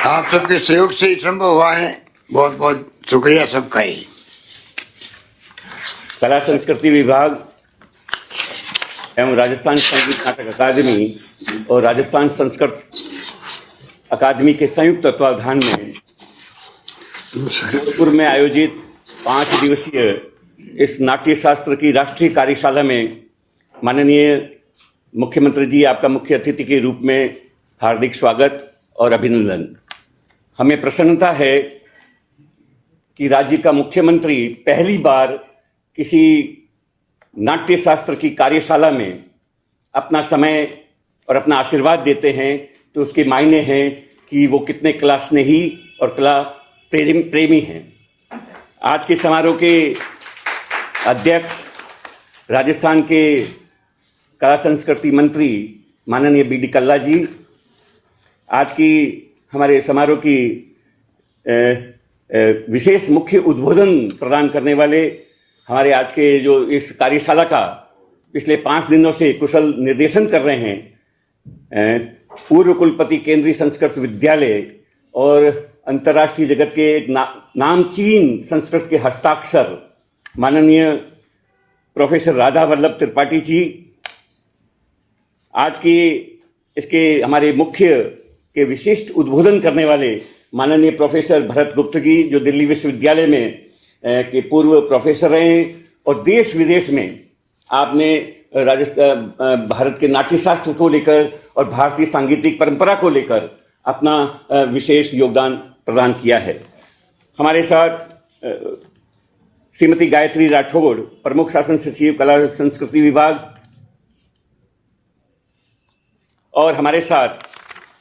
आप सबके सहयोग से ही संभव हुआ है। बहुत बहुत शुक्रिया सबका ही। कला संस्कृति विभाग एवं राजस्थान संगीत नाटक अकादमी और राजस्थान संस्कृत अकादमी के संयुक्त तत्वावधान में जोधपुर में आयोजित 5 दिवसीय इस नाट्य शास्त्र की राष्ट्रीय कार्यशाला में माननीय मुख्यमंत्री जी आपका मुख्य अतिथि के रूप में हार्दिक स्वागत और अभिनंदन। हमें प्रसन्नता है कि राज्य का मुख्यमंत्री पहली बार किसी नाट्य शास्त्र की कार्यशाला में अपना समय और अपना आशीर्वाद देते हैं, तो उसके मायने हैं कि वो कितने कला स्नेही और कला प्रेमी हैं। आज के समारोह के अध्यक्ष राजस्थान के कला संस्कृति मंत्री माननीय बी डी कल्ला जी, आज की हमारे समारोह की विशेष मुख्य उद्बोधन प्रदान करने वाले हमारे आज के जो इस कार्यशाला का पिछले 5 दिनों से कुशल निर्देशन कर रहे हैं, पूर्व कुलपति केंद्रीय संस्कृत विद्यालय और अंतर्राष्ट्रीय जगत के एक नामचीन संस्कृत के हस्ताक्षर माननीय प्रोफेसर राधा वल्लभ त्रिपाठी जी, आज की इसके हमारे मुख्य के विशिष्ट उद्बोधन करने वाले माननीय प्रोफेसर भरत गुप्त जी, जो दिल्ली विश्वविद्यालय में के पूर्व प्रोफेसर हैं और देश विदेश में आपने राजस्थान भारत के नाट्य शास्त्र को लेकर और भारतीय सांगीतिक परंपरा को लेकर अपना विशेष योगदान प्रदान किया है। हमारे साथ श्रीमती गायत्री राठौड़, प्रमुख शासन सचिव कला संस्कृति विभाग, और हमारे साथ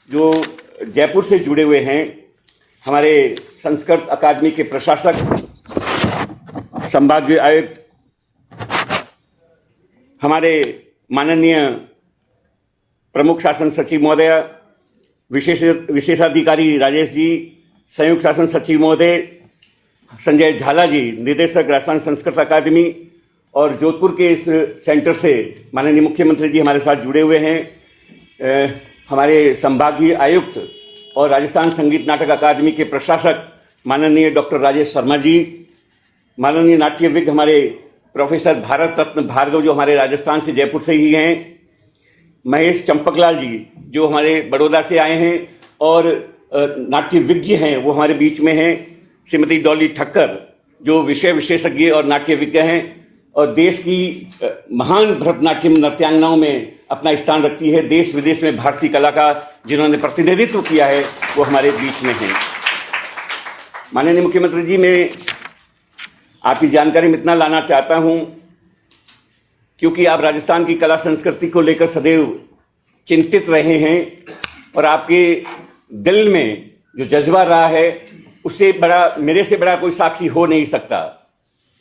जो जयपुर से जुड़े हुए हैं हमारे संस्कृत अकादमी के प्रशासक, संभागीय आयुक्त, हमारे माननीय प्रमुख शासन सचिव महोदय, विशेषाधिकारी राजेश जी, संयुक्त शासन सचिव महोदय संजय झाला जी, निदेशक राजस्थान संस्कृत अकादमी, और जोधपुर के इस सेंटर से माननीय मुख्यमंत्री जी हमारे साथ जुड़े हुए हैं, हमारे संभागीय आयुक्त और राजस्थान संगीत नाटक अकादमी के प्रशासक माननीय डॉक्टर राजेश शर्मा जी, माननीय नाट्य विज्ञ हमारे प्रोफेसर भारत रत्न भार्गव जो हमारे राजस्थान से जयपुर से ही हैं, महेश चंपकलाल जी जो हमारे बड़ौदा से आए हैं और नाट्य विज्ञ हैं वो हमारे बीच में हैं, श्रीमती डॉली ठक्कर जो विषय विशेषज्ञ और नाट्य विज्ञ हैं और देश की महान भरतनाट्यम नृत्यांगनाओं में अपना स्थान रखती है, देश विदेश में भारतीय कला का जिन्होंने प्रतिनिधित्व किया है वो हमारे बीच में हैं। माननीय मुख्यमंत्री जी, मैं आपकी जानकारी में इतना लाना चाहता हूं क्योंकि आप राजस्थान की कला संस्कृति को लेकर सदैव चिंतित रहे हैं और आपके दिल में जो जज्बा रहा है उससे बड़ा, मेरे से बड़ा कोई साक्षी हो नहीं सकता,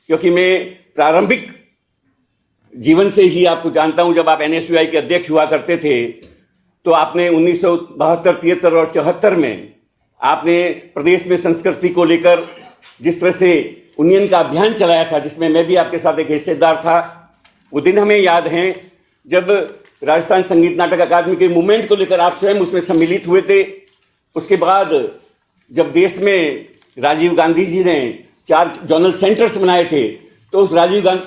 क्योंकि मैं प्रारंभिक जीवन से ही आपको जानता हूं। जब आप NSUI के अध्यक्ष हुआ करते थे तो आपने 1972, 73 और 74 में आपने प्रदेश में संस्कृति को लेकर जिस तरह से उन्नयन का अभियान चलाया था, जिसमें मैं भी आपके साथ एक हिस्सेदार था। वो दिन हमें याद हैं जब राजस्थान संगीत नाटक अकादमी के मूवमेंट को लेकर आप स्वयं उसमें सम्मिलित हुए थे। उसके बाद जब देश में राजीव गांधी जी ने 4 जोनल सेंटर्स बनाए थे तो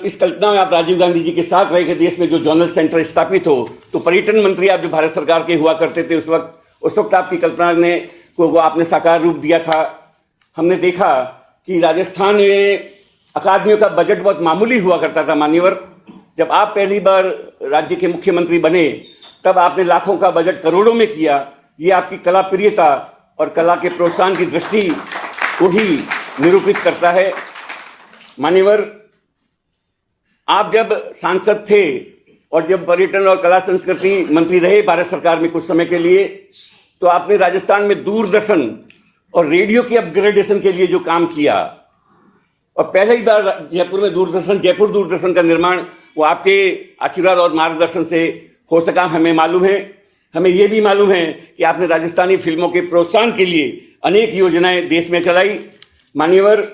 इस कल्पना में आप राजीव गांधी जी के साथ रहे कि देश में जो जोनल सेंटर स्थापित हो, तो पर्यटन मंत्री आप जो भारत सरकार के हुआ करते थे उस वक्त आपकी कल्पना ने को आपने साकार रूप दिया था। हमने देखा कि राजस्थान में अकादमियों का बजट बहुत मामूली हुआ करता था। मान्यवर, जब आप पहली बार राज्य के मुख्यमंत्री बने तब आपने लाखों का बजट करोड़ों में किया। ये आपकी कला प्रियता और कला के प्रोत्साहन की दृष्टि को ही निरूपित करता है। मान्यवर, आप जब सांसद थे और जब पर्यटन और कला संस्कृति मंत्री रहे भारत सरकार में कुछ समय के लिए, तो आपने राजस्थान में दूरदर्शन और रेडियो की अपग्रेडेशन के लिए जो काम किया और पहले ही बार जयपुर दूरदर्शन का निर्माण वो आपके आशीर्वाद और मार्गदर्शन से हो सका, हमें मालूम है। हमें ये भी मालूम है कि आपने राजस्थानी फिल्मों के प्रोत्साहन के लिए अनेक योजनाएं देश में चलाई। मान्यवर,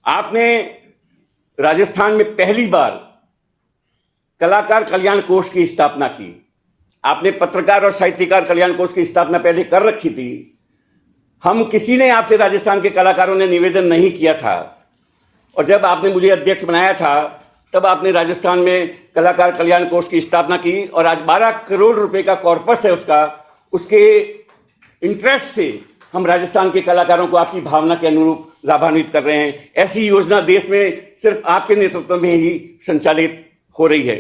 आपने राजस्थान में पहली बार कलाकार कल्याण कोष की स्थापना की आपने पत्रकार और साहित्यकार कल्याण कोष की स्थापना पहले कर रखी थी। हम किसी ने आपसे राजस्थान के कलाकारों ने निवेदन नहीं किया था, और जब आपने मुझे अध्यक्ष बनाया था तब आपने राजस्थान में कलाकार कल्याण कोष की स्थापना की, और आज 12 करोड़ रुपए का कॉर्पस है उसके इंटरेस्ट से हम राजस्थान के कलाकारों को आपकी भावना के अनुरूप लाभान्वित कर रहे हैं। ऐसी योजना देश में सिर्फ आपके नेतृत्व में ही संचालित हो रही है।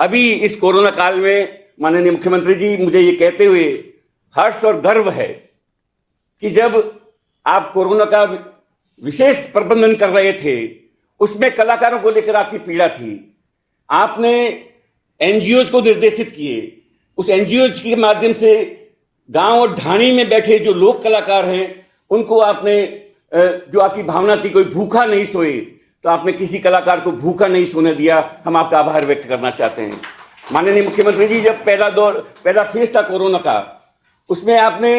अभी इस कोरोना काल में माननीय मुख्यमंत्री जी, मुझे ये कहते हुए हर्ष और गर्व है कि जब आप कोरोना का विशेष प्रबंधन कर रहे थे, उसमें कलाकारों को लेकर आपकी पीड़ा थी। आपने एनजीओज को निर्देशित किए, उस एनजीओज के माध्यम से गांव और ढाणी में बैठे जो लोक कलाकार हैं उनको आपने, जो आपकी भावना थी कोई भूखा नहीं सोए, तो आपने किसी कलाकार को भूखा नहीं सोने दिया। हम आपका आभार व्यक्त करना चाहते हैं। माननीय मुख्यमंत्री जी, जब पहला फेज था कोरोना का, उसमें आपने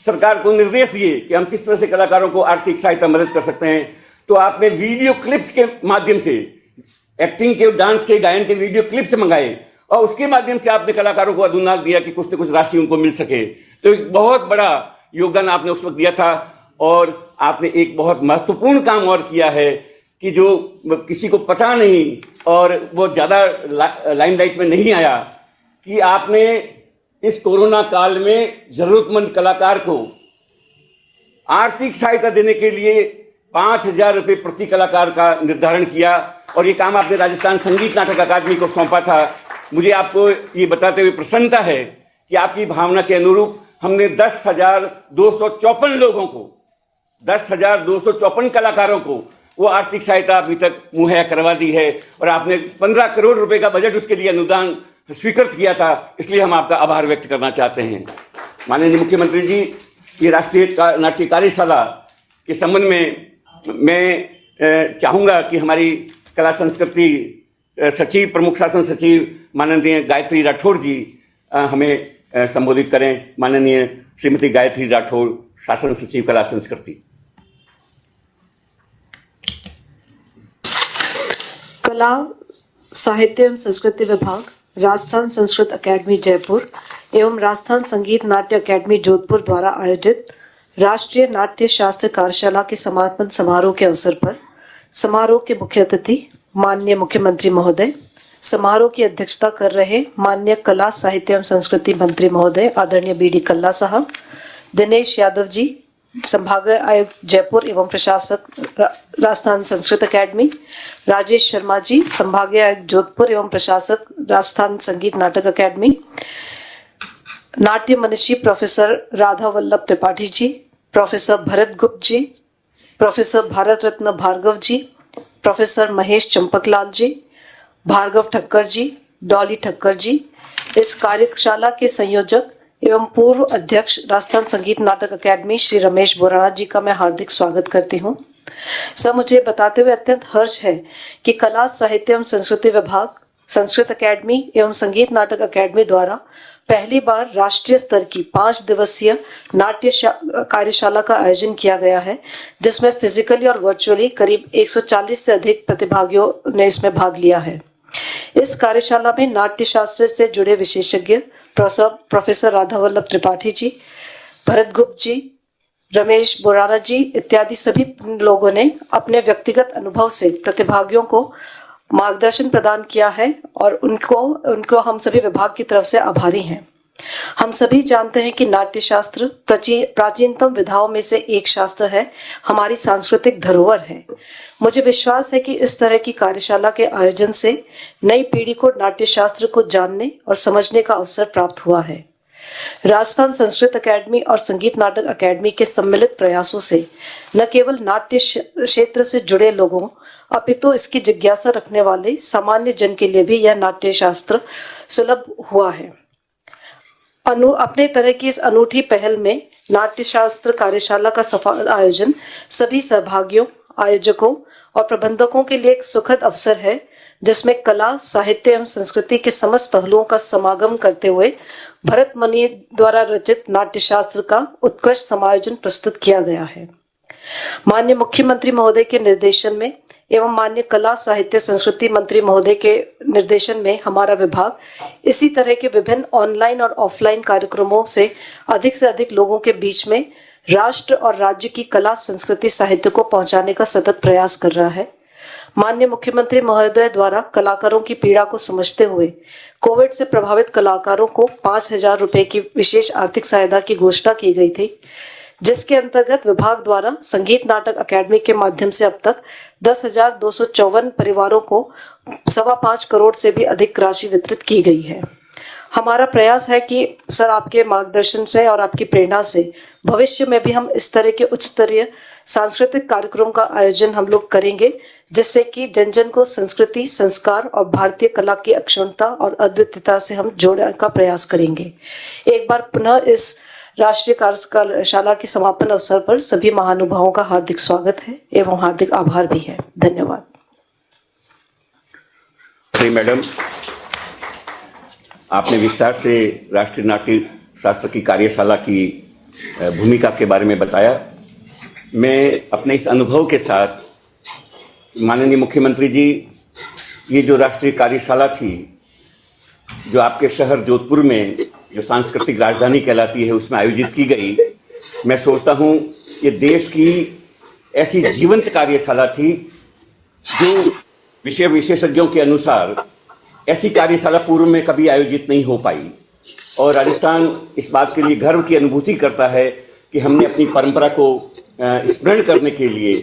सरकार को निर्देश दिए कि हम किस तरह से कलाकारों को आर्थिक सहायता मदद कर सकते हैं, तो आपने वीडियो क्लिप्स के माध्यम से, एक्टिंग के, डांस के, गायन के वीडियो क्लिप्स मंगाए, और उसके माध्यम से आपने कलाकारों को अनुदान दिया कि कुछ न कुछ राशि उनको मिल सके। तो एक बहुत बड़ा योगदान आपने उस वक्त दिया था। और आपने एक बहुत महत्वपूर्ण काम और किया है कि जो किसी को पता नहीं और वो ज़्यादा लाइमलाइट में नहीं आया, कि आपने इस कोरोना काल में जरूरतमंद कलाकार को आर्थिक सहायता देने के लिए 5,000 रुपये प्रति कलाकार का निर्धारण किया, और ये काम आपने राजस्थान संगीत नाटक अकादमी को सौंपा था। मुझे आपको ये बताते हुए प्रसन्नता है कि आपकी भावना के अनुरूप हमने 10,254 लोगों को, 10,254 कलाकारों को वो आर्थिक सहायता अभी तक मुहैया करवा दी है, और आपने 15 करोड़ रुपए का बजट उसके लिए अनुदान स्वीकृत किया था। इसलिए हम आपका आभार व्यक्त करना चाहते हैं। माननीय मुख्यमंत्री जी, ये राष्ट्रीय नाट्य कार्यशाला के संबंध में मैं चाहूँगा कि हमारी कला संस्कृति सचिव, प्रमुख शासन सचिव माननीय गायत्री राठौड़ जी हमें संबोधित करें। माननीय श्रीमती गायत्री राठौड़, शासन सचिव कला संस्कृति। कला साहित्य एवं संस्कृति विभाग, राजस्थान संस्कृत अकेडमी जयपुर एवं राजस्थान संगीत नाट्य अकेडमी जोधपुर द्वारा आयोजित राष्ट्रीय नाट्य शास्त्र कार्यशाला के समापन समारोह के अवसर पर समारोह के मुख्य अतिथि माननीय मुख्यमंत्री महोदय, समारोह की अध्यक्षता कर रहे माननीय कला साहित्य एवं संस्कृति मंत्री महोदय आदरणीय BD कल्ला साहब, दिनेश यादव जी, संभागीय आयुक्त जयपुर एवं प्रशासक राजस्थान संस्कृत अकेडमी, राजेश शर्मा जी, संभागीय आयुक्त जोधपुर एवं प्रशासक राजस्थान संगीत नाटक अकेडमी, नाट्य मनीषी प्रोफेसर राधा वल्लभ त्रिपाठी जी, प्रोफेसर भरत गुप्त जी, प्रोफेसर भारत रत्न भार्गव जी, प्रोफेसर महेश चंपकलाल जी, भार्गव ठक्कर जी, डॉली ठक्कर जी, इस कार्यशाला के संयोजक एवं पूर्व अध्यक्ष राजस्थान संगीत नाटक अकेडमी श्री रमेश बोराणा जी का मैं हार्दिक स्वागत करती हूँ। सर, मुझे बताते हुए अत्यंत हर्ष है कि कला साहित्य एवं संस्कृति विभाग, संस्कृत अकेडमी एवं संगीत नाटक अकेडमी द्वारा पहली बार राष्ट्रीय स्तर की 5 दिवसीय नाट्य कार्यशाला का आयोजन किया गया है, जिसमें फिजिकली और वर्चुअली करीब 140 से अधिक प्रतिभागियों ने इसमें भाग लिया है। इस कार्यशाला में नाट्य शास्त्र से जुड़े विशेषज्ञ प्रोफेसर राधा वल्लभ त्रिपाठी जी, भरत गुप्त जी, रमेश बोराना जी इत्यादि सभी लोगों ने अपने व्यक्तिगत अनुभव से प्रतिभागियों को मार्गदर्शन प्रदान किया है, और उनको हम सभी विभाग की तरफ से आभारी हैं। हम सभी जानते हैं कि नाट्य शास्त्र प्राचीनतम विधाओं में से एक शास्त्र है, हमारी सांस्कृतिक धरोहर है। मुझे विश्वास है कि इस तरह की कार्यशाला के आयोजन से नई पीढ़ी को नाट्य शास्त्र को जानने और समझने का अवसर प्राप्त हुआ है। राजस्थान संस्कृत अकेडमी और संगीत नाटक अकेडमी के सम्मिलित प्रयासों से न केवल नाट्य क्षेत्र से जुड़े लोगों अपितु इसकी जिज्ञासा रखने वाले सामान्य जन के लिए भी यह नाट्य शास्त्र सुलभ हुआ है। अपने तरह की इस अनूठी पहल में नाट्य शास्त्र कार्यशाला का सफल आयोजन सभी सहभागियों, आयोजकों और प्रबंधकों के लिए एक सुखद अवसर है, जिसमें कला, साहित्य एवं संस्कृति के समस्त पहलुओं का समागम करते हुए भरत मनी द्वारा रचित नाट्य शास्त्र का उत्कृष्ट समायोजन प्रस्तुत किया गया है। माननीय मुख्यमंत्री महोदय के निर्देशन में एवं माननीय कला साहित्य संस्कृति मंत्री महोदय के निर्देशन में हमारा विभाग इसी तरह के विभिन्न ऑनलाइन और ऑफलाइन कार्यक्रमों से अधिक लोगों के बीच में राष्ट्र और राज्य की कला संस्कृति साहित्य को पहुंचाने का सतत प्रयास कर रहा है। माननीय मुख्यमंत्री महोदय द्वारा कलाकारों की पीड़ा को समझते हुए कोविड से प्रभावित कलाकारों को 5,000 रुपए की विशेष आर्थिक सहायता की घोषणा की गई थी, जिसके अंतर्गत विभाग द्वारा संगीत नाटक अकादमी के माध्यम से अब तक 10,254 परिवारों को 5.25 करोड़ से भी अधिक राशि वितरित की गई है। हमारा प्रयास है कि सर आपके मार्गदर्शन से और आपकी प्रेरणा से भविष्य में भी हम इस तरह के उच्च स्तरीय सांस्कृतिक कार्यक्रम का आयोजन हम लोग करेंगे, जिससे कि जन जन को संस्कृति, संस्कार और भारतीय कला की अक्षुण्णता और अद्वितीयता से हम जोड़ने का प्रयास करेंगे। एक बार पुनः इस राष्ट्रीय कार्यशाला के समापन अवसर पर सभी महानुभावों का हार्दिक स्वागत है एवं हार्दिक आभार भी है। धन्यवाद। मैडम, आपने विस्तार से राष्ट्रीय नाट्य शास्त्र की कार्यशाला की भूमिका के बारे में बताया। मैं अपने इस अनुभव के साथ माननीय मुख्यमंत्री जी, ये जो राष्ट्रीय कार्यशाला थी जो आपके शहर जोधपुर में जो सांस्कृतिक राजधानी कहलाती है उसमें आयोजित की गई, मैं सोचता हूँ ये देश की ऐसी जीवंत कार्यशाला थी जो विषय विशेषज्ञों के अनुसार ऐसी कार्यशाला पूर्व में कभी आयोजित नहीं हो पाई। और राजस्थान इस बात के लिए गर्व की अनुभूति करता है कि हमने अपनी परंपरा को स्मरण करने के लिए,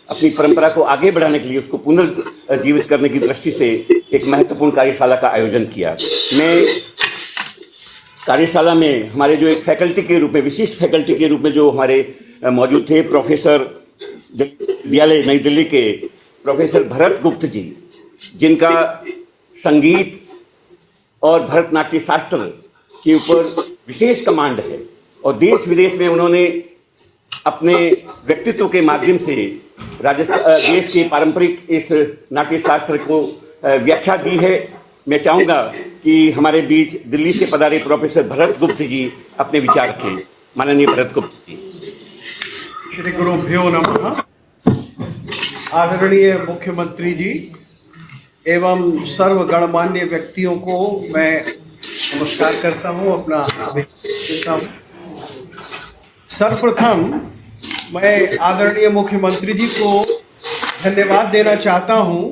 अपनी परंपरा को आगे बढ़ाने के लिए, उसको पुनर्जीवित करने की दृष्टि से एक महत्वपूर्ण कार्यशाला का आयोजन किया। मैं कार्यशाला में हमारे जो एक फैकल्टी के रूप में, विशिष्ट फैकल्टी के रूप में जो हमारे मौजूद थे, प्रोफेसर विद्यालय नई दिल्ली के प्रोफेसर भरत गुप्त जी, जिनका संगीत और भरतनाट्य शास्त्र के ऊपर विशेष कमांड है और देश विदेश में उन्होंने अपने व्यक्तित्व के माध्यम से देश के पारंपरिक इस नाट्य शास्त्र को व्याख्या दी है। मैं चाहूँगा कि हमारे बीच दिल्ली से पधारे प्रोफेसर भरत गुप्त जी अपने विचार रखें। माननीय भरत गुप्त जी। श्री गुरुभ्यो नमः। आदरणीय मुख्यमंत्री जी एवं सर्व गणमान्य व्यक्तियों को मैं नमस्कार करता हूँ, अपना देता हूँ। सर्वप्रथम मैं आदरणीय मुख्यमंत्री जी को धन्यवाद देना चाहता हूँ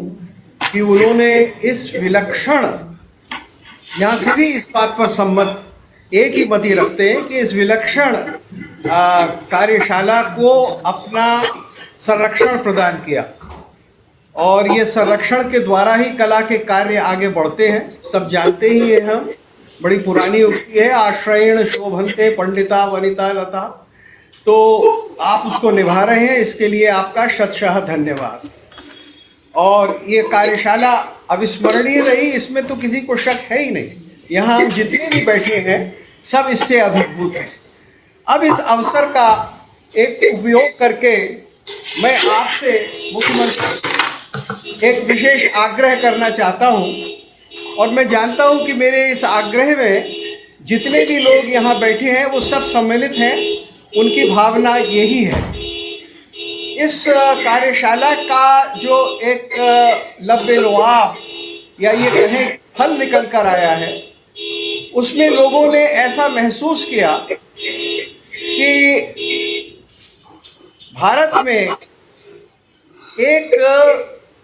कि उन्होंने इस विलक्षण, यहाँ सभी इस बात पर सम्मत एक ही मति रखते हैं कि इस विलक्षण कार्यशाला को अपना संरक्षण प्रदान किया और ये संरक्षण के द्वारा ही कला के कार्य आगे बढ़ते हैं। सब जानते ही हैं, हम बड़ी पुरानी उक्ति है, आश्रयण शोभन्ते पंडिता वनिता लता, तो आप उसको निभा रहे हैं, इसके लिए आपका शतशः धन्यवाद। और ये कार्यशाला अविस्मरणीय रही, इसमें तो किसी को शक है ही नहीं। यहाँ हम जितने भी बैठे हैं सब इससे अभिभूत हैं। अब इस अवसर का एक उपयोग करके मैं आपसे मुख्यमंत्री एक विशेष आग्रह करना चाहता हूँ और मैं जानता हूँ कि मेरे इस आग्रह में जितने भी लोग यहाँ बैठे हैं वो सब सम्मिलित हैं, उनकी भावना यही है। इस कार्यशाला का जो एक लब्बे-लुआब या ये कहें फल निकल कर आया है, उसमें लोगों ने ऐसा महसूस किया कि भारत में एक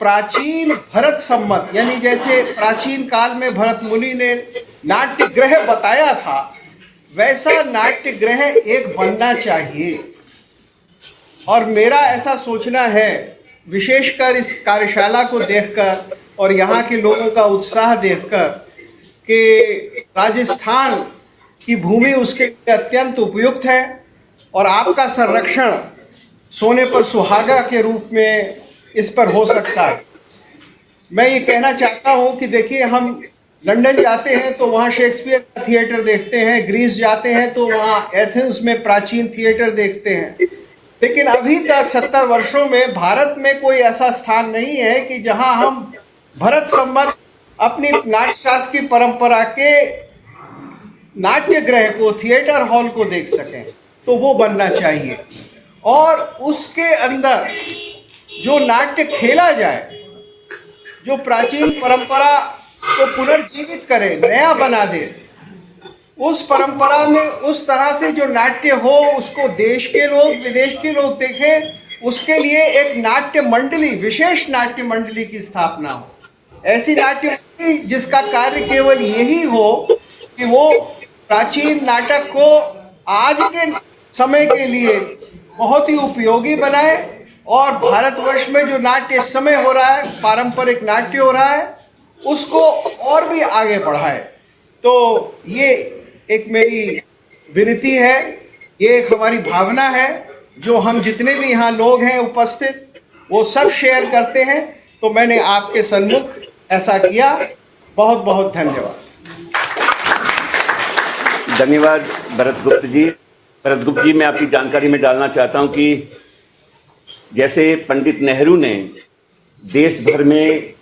प्राचीन भरत सम्मत, यानी जैसे प्राचीन काल में भरत मुनि ने नाट्य गृह बताया था, वैसा नाट्य गृह एक बनना चाहिए। और मेरा ऐसा सोचना है, विशेषकर इस कार्यशाला को देखकर और यहाँ के लोगों का उत्साह देखकर, कि राजस्थान की भूमि उसके लिए अत्यंत उपयुक्त है और आपका संरक्षण सोने पर सुहागा के रूप में इस पर हो सकता है। मैं ये कहना चाहता हूँ कि देखिए, हम लंदन जाते हैं तो वहाँ शेक्सपियर का थिएटर देखते हैं, ग्रीस जाते हैं तो वहाँ एथेंस में प्राचीन थिएटर देखते हैं, लेकिन अभी तक 70 वर्षों में भारत में कोई ऐसा स्थान नहीं है कि जहाँ हम भरत सम्मत अपनी नाट्यशास्त्र की परंपरा के नाट्य गृह को, थिएटर हॉल को देख सकें। तो वो बनना चाहिए और उसके अंदर जो नाट्य खेला जाए, जो प्राचीन परंपरा को पुनर्जीवित करे, नया बना दे, उस परंपरा में उस तरह से जो नाट्य हो उसको देश के लोग विदेश के लोग देखें, उसके लिए एक नाट्य मंडली, विशेष नाट्य मंडली की स्थापना हो। ऐसी नाट्य मंडली जिसका कार्य केवल यही हो कि वो प्राचीन नाटक को आज के समय के लिए बहुत ही उपयोगी बनाए और भारतवर्ष में जो नाट्य इस समय हो रहा है, पारंपरिक नाट्य हो रहा है, उसको और भी आगे बढ़ाए। तो ये एक मेरी विनती है, ये एक हमारी भावना है जो हम जितने भी यहाँ लोग हैं उपस्थित वो सब शेयर करते हैं। तो मैंने आपके सन्मुख ऐसा किया। बहुत बहुत धन्यवाद। धन्यवाद भरत गुप्त जी। भरत गुप्त जी, मैं आपकी जानकारी में डालना चाहता हूं कि जैसे पंडित नेहरू ने देश भर में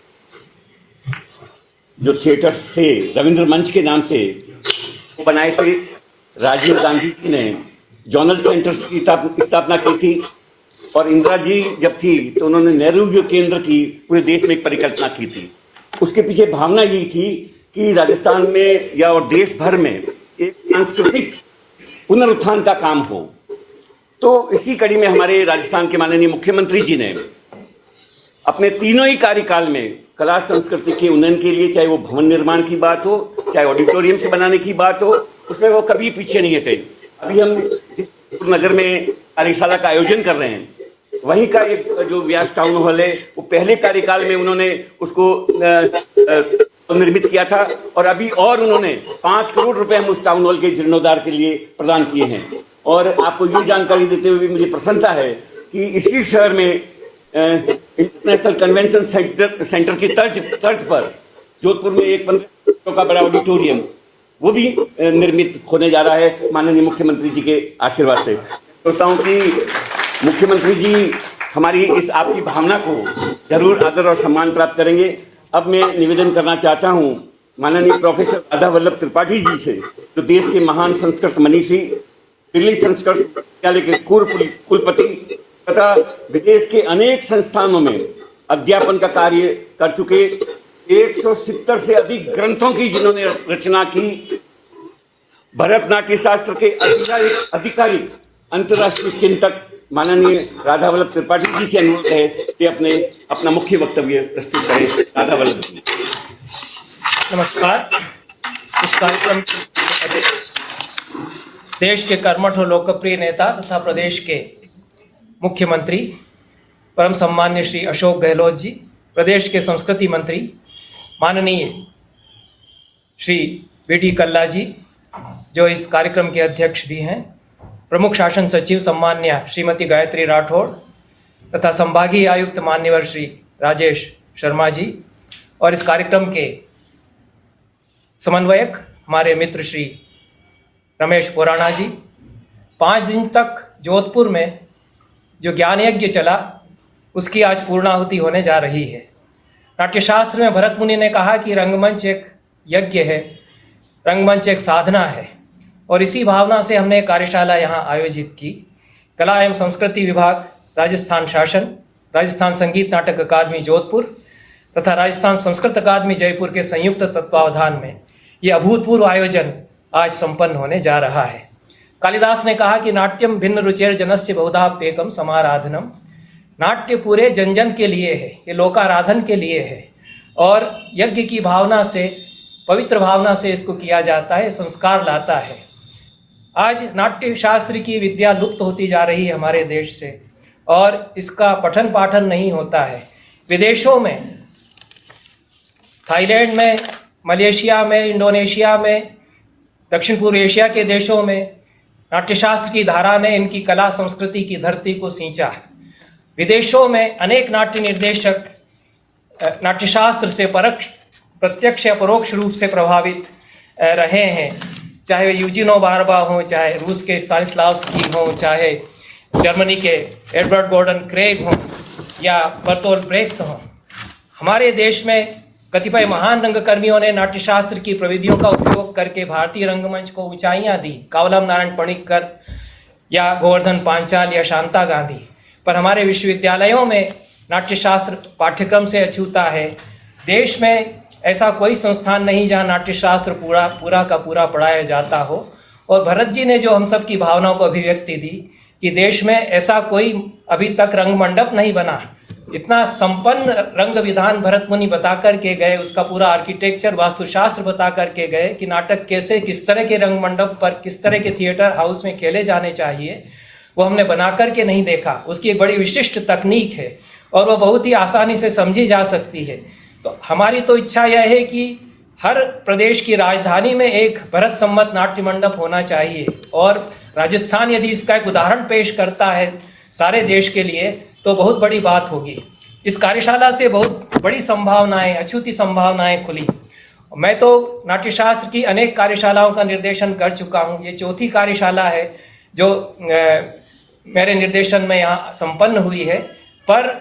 जो थिएटर्स थे रविंद्र मंच के नाम से वो बनाए थे, राजीव गांधी जी ने जोनल सेंटर्स की स्थापना की थी और इंदिरा जी जब थी तो उन्होंने नेहरू युवा केंद्र की पूरे देश में एक परिकल्पना की थी। उसके पीछे भावना यही थी कि राजस्थान में या और देश भर में एक सांस्कृतिक पुनरुत्थान का काम हो। तो इसी कड़ी में हमारे राजस्थान के माननीय मुख्यमंत्री जी ने अपने तीनों ही कार्यकाल में कला संस्कृति के उन्नयन के लिए, चाहे वो भवन निर्माण की बात हो, चाहे ऑडिटोरियम से बनाने की बात हो, उसमें वो कभी पीछे नहीं थे। अभी हम जिस नगर में कार्यशाला का आयोजन कर रहे हैं, वहीं का एक जो व्यास टाउन हॉल है, वो पहले कार्यकाल में उन्होंने उसको निर्मित किया था और अभी और उन्होंने 5 करोड़ रुपए हम उस टाउन हॉल के जीर्णोद्धार के लिए प्रदान किए हैं। और आपको ये जानकारी देते हुए भी मुझे प्रसन्नता है कि इसी शहर में इंटरनेशनल कन्वेंशन सेंटर की तर्ज पर जोधपुर में एक 15 का बड़ा ऑडिटोरियम वो भी निर्मित होने जा रहा है माननीय मुख्यमंत्री जी के आशीर्वाद से। सोचता हूँ कि मुख्यमंत्री जी हमारी इस आपकी भावना को जरूर आदर और सम्मान प्राप्त करेंगे। अब मैं निवेदन करना चाहता हूँ माननीय प्रोफेसर राधा वल्लभ त्रिपाठी जी से, जो देश के महान संस्कृत मनीषी, दिल्ली संस्कृत विश्वविद्यालय के पूर्व कुलपति तथा विदेश के अनेक संस्थानों में अध्यापन का कार्य कर चुके, 170 से अधिक ग्रंथों की जिन्होंने रचना की, भरतनाट्य शास्त्र के आधिकारिक अंतर्राष्ट्रीय चिंतक माननीय राधा वल्लभ त्रिपाठी जी से अनुरोध है कि अपना मुख्य वक्तव्य प्रस्तुत करें। राधा वल्लभ जी। नमस्कार। इस कार्यक्रम देश के कर्मठ और लोकप्रिय नेता तथा प्रदेश के मुख्यमंत्री परम सम्मान्य श्री अशोक गहलोत जी, प्रदेश के संस्कृति मंत्री माननीय श्री बी.डी. कल्ला जी, जो इस कार्यक्रम के अध्यक्ष भी हैं, प्रमुख शासन सचिव सम्मान्य श्रीमती गायत्री राठौड़ तथा संभागीय आयुक्त मान्यवर श्री राजेश शर्मा जी, और इस कार्यक्रम के समन्वयक हमारे मित्र श्री रमेश पुराणा जी। 5 दिन तक जोधपुर में जो ज्ञान यज्ञ चला उसकी आज पूर्णाहुति होने जा रही है। नाट्यशास्त्र में भरत मुनि ने कहा कि रंगमंच एक यज्ञ है, रंगमंच एक साधना है, और इसी भावना से हमने कार्यशाला यहाँ आयोजित की। कला एवं संस्कृति विभाग, राजस्थान शासन, राजस्थान संगीत नाटक अकादमी जोधपुर तथा राजस्थान संस्कृत अकादमी जयपुर के संयुक्त तत्वावधान में ये अभूतपूर्व आयोजन आज संपन्न होने जा रहा है। कालिदास ने कहा कि नाट्यम भिन्न रुचेर जनस्य बहुधाप्येकम समाराधनम। नाट्य पूरे जन जन के लिए है, ये लोकाराधन के लिए है, और यज्ञ की भावना से, पवित्र भावना से इसको किया जाता है, संस्कार लाता है। आज नाट्य शास्त्र की विद्या लुप्त होती जा रही है हमारे देश से, और इसका पठन पाठन नहीं होता है। विदेशों में, थाईलैंड में, मलेशिया में, इंडोनेशिया में, दक्षिण पूर्व एशिया के देशों में नाट्यशास्त्र की धारा ने इनकी कला संस्कृति की धरती को सींचा। विदेशों में अनेक नाट्य निर्देशक नाट्यशास्त्र से प्रत्यक्ष या परोक्ष रूप से प्रभावित रहे हैं, चाहे वे यूजिनो बारबा हों, चाहे रूस के स्तानिस्लावस्की हों, चाहे जर्मनी के एडवर्ड गॉर्डन क्रेग हों या बर्तोल्ट ब्रेख्त हों। हमारे देश में कतिपय महान रंगकर्मियों ने नाट्यशास्त्र की प्रविधियों का उपयोग करके भारतीय रंगमंच को ऊंचाइयां दी। कावलम नारायण पणिक्कर, या गोवर्धन पांचाल या शांता गांधी, पर हमारे विश्वविद्यालयों में नाट्यशास्त्र पाठ्यक्रम से अछूता है। देश में ऐसा कोई संस्थान नहीं जहाँ नाट्यशास्त्र पूरा का पूरा पढ़ाया जाता हो। और भरत जी ने जो हम सब की भावनाओं को अभिव्यक्ति दी कि देश में ऐसा कोई अभी तक रंग मंडप नहीं बना, इतना संपन्न रंग विधान भरत मुनि बता कर के गए, उसका पूरा आर्किटेक्चर वास्तुशास्त्र बता कर के गए कि नाटक कैसे, किस तरह के रंग मंडप पर, किस तरह के थिएटर हाउस में खेले जाने चाहिए, वो हमने बना कर के नहीं देखा। उसकी एक बड़ी विशिष्ट तकनीक है और वो बहुत ही आसानी से समझी जा सकती है। तो हमारी तो इच्छा यह है कि हर प्रदेश की राजधानी में एक भरत सम्मत नाट्य मंडप होना चाहिए, और राजस्थान यदि इसका एक उदाहरण पेश करता है सारे देश के लिए तो बहुत बड़ी बात होगी। इस कार्यशाला से बहुत बड़ी संभावनाएं, अछूती संभावनाएं खुली। मैं तो नाट्यशास्त्र की अनेक कार्यशालाओं का निर्देशन कर चुका हूँ। ये चौथी कार्यशाला है जो मेरे निर्देशन में यहाँ संपन्न हुई है, पर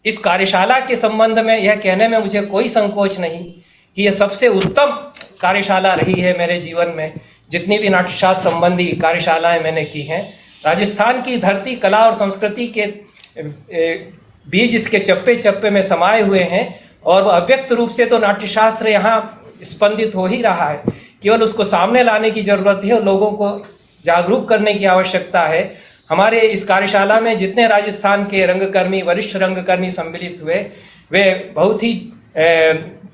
इस कार्यशाला के संबंध में यह कहने में मुझे कोई संकोच नहीं कि यह सबसे उत्तम कार्यशाला रही है मेरे जीवन में। जितनी भी नाट्यशास्त्र संबंधी कार्यशालाएं मैंने की हैं, राजस्थान की धरती, कला और संस्कृति के बीज इसके चप्पे चप्पे में समाये हुए हैं, और वह अव्यक्त रूप से तो नाट्यशास्त्र यहाँ स्पंदित हो ही रहा है। केवल उसको सामने लाने की जरूरत है और लोगों को जागरूक करने की आवश्यकता है। हमारे इस कार्यशाला में जितने राजस्थान के रंगकर्मी, वरिष्ठ रंगकर्मी सम्मिलित हुए, वे बहुत ही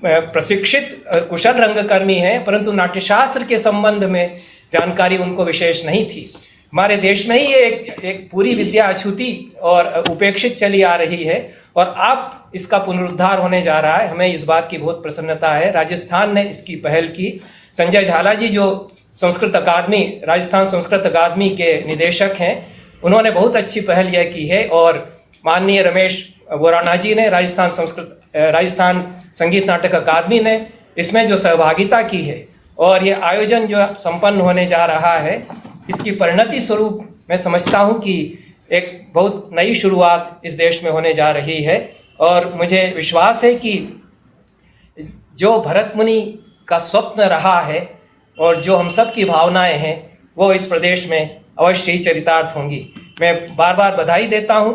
प्रशिक्षित कुशल रंगकर्मी हैं, परंतु नाट्यशास्त्र के संबंध में जानकारी उनको विशेष नहीं थी। हमारे देश में ही ये एक पूरी विद्या अछूती और उपेक्षित चली आ रही है, और अब इसका पुनरुद्धार होने जा रहा है। हमें इस बात की बहुत प्रसन्नता है। राजस्थान ने इसकी पहल की। संजय झाला जी जो संस्कृत अकादमी, राजस्थान संस्कृत अकादमी के निदेशक हैं, उन्होंने बहुत अच्छी पहल यह की है, और माननीय रमेश बोराना जी ने, राजस्थान संगीत नाटक अकादमी ने इसमें जो सहभागिता की है, और ये आयोजन जो संपन्न होने जा रहा है, इसकी परिणति स्वरूप मैं समझता हूँ कि एक बहुत नई शुरुआत इस देश में होने जा रही है। और मुझे विश्वास है कि जो भरत मुनि का स्वप्न रहा है और जो हम सब की भावनाएं हैं, वो इस प्रदेश में अवश्य ही चरितार्थ होंगी। मैं बार बार बधाई देता हूँ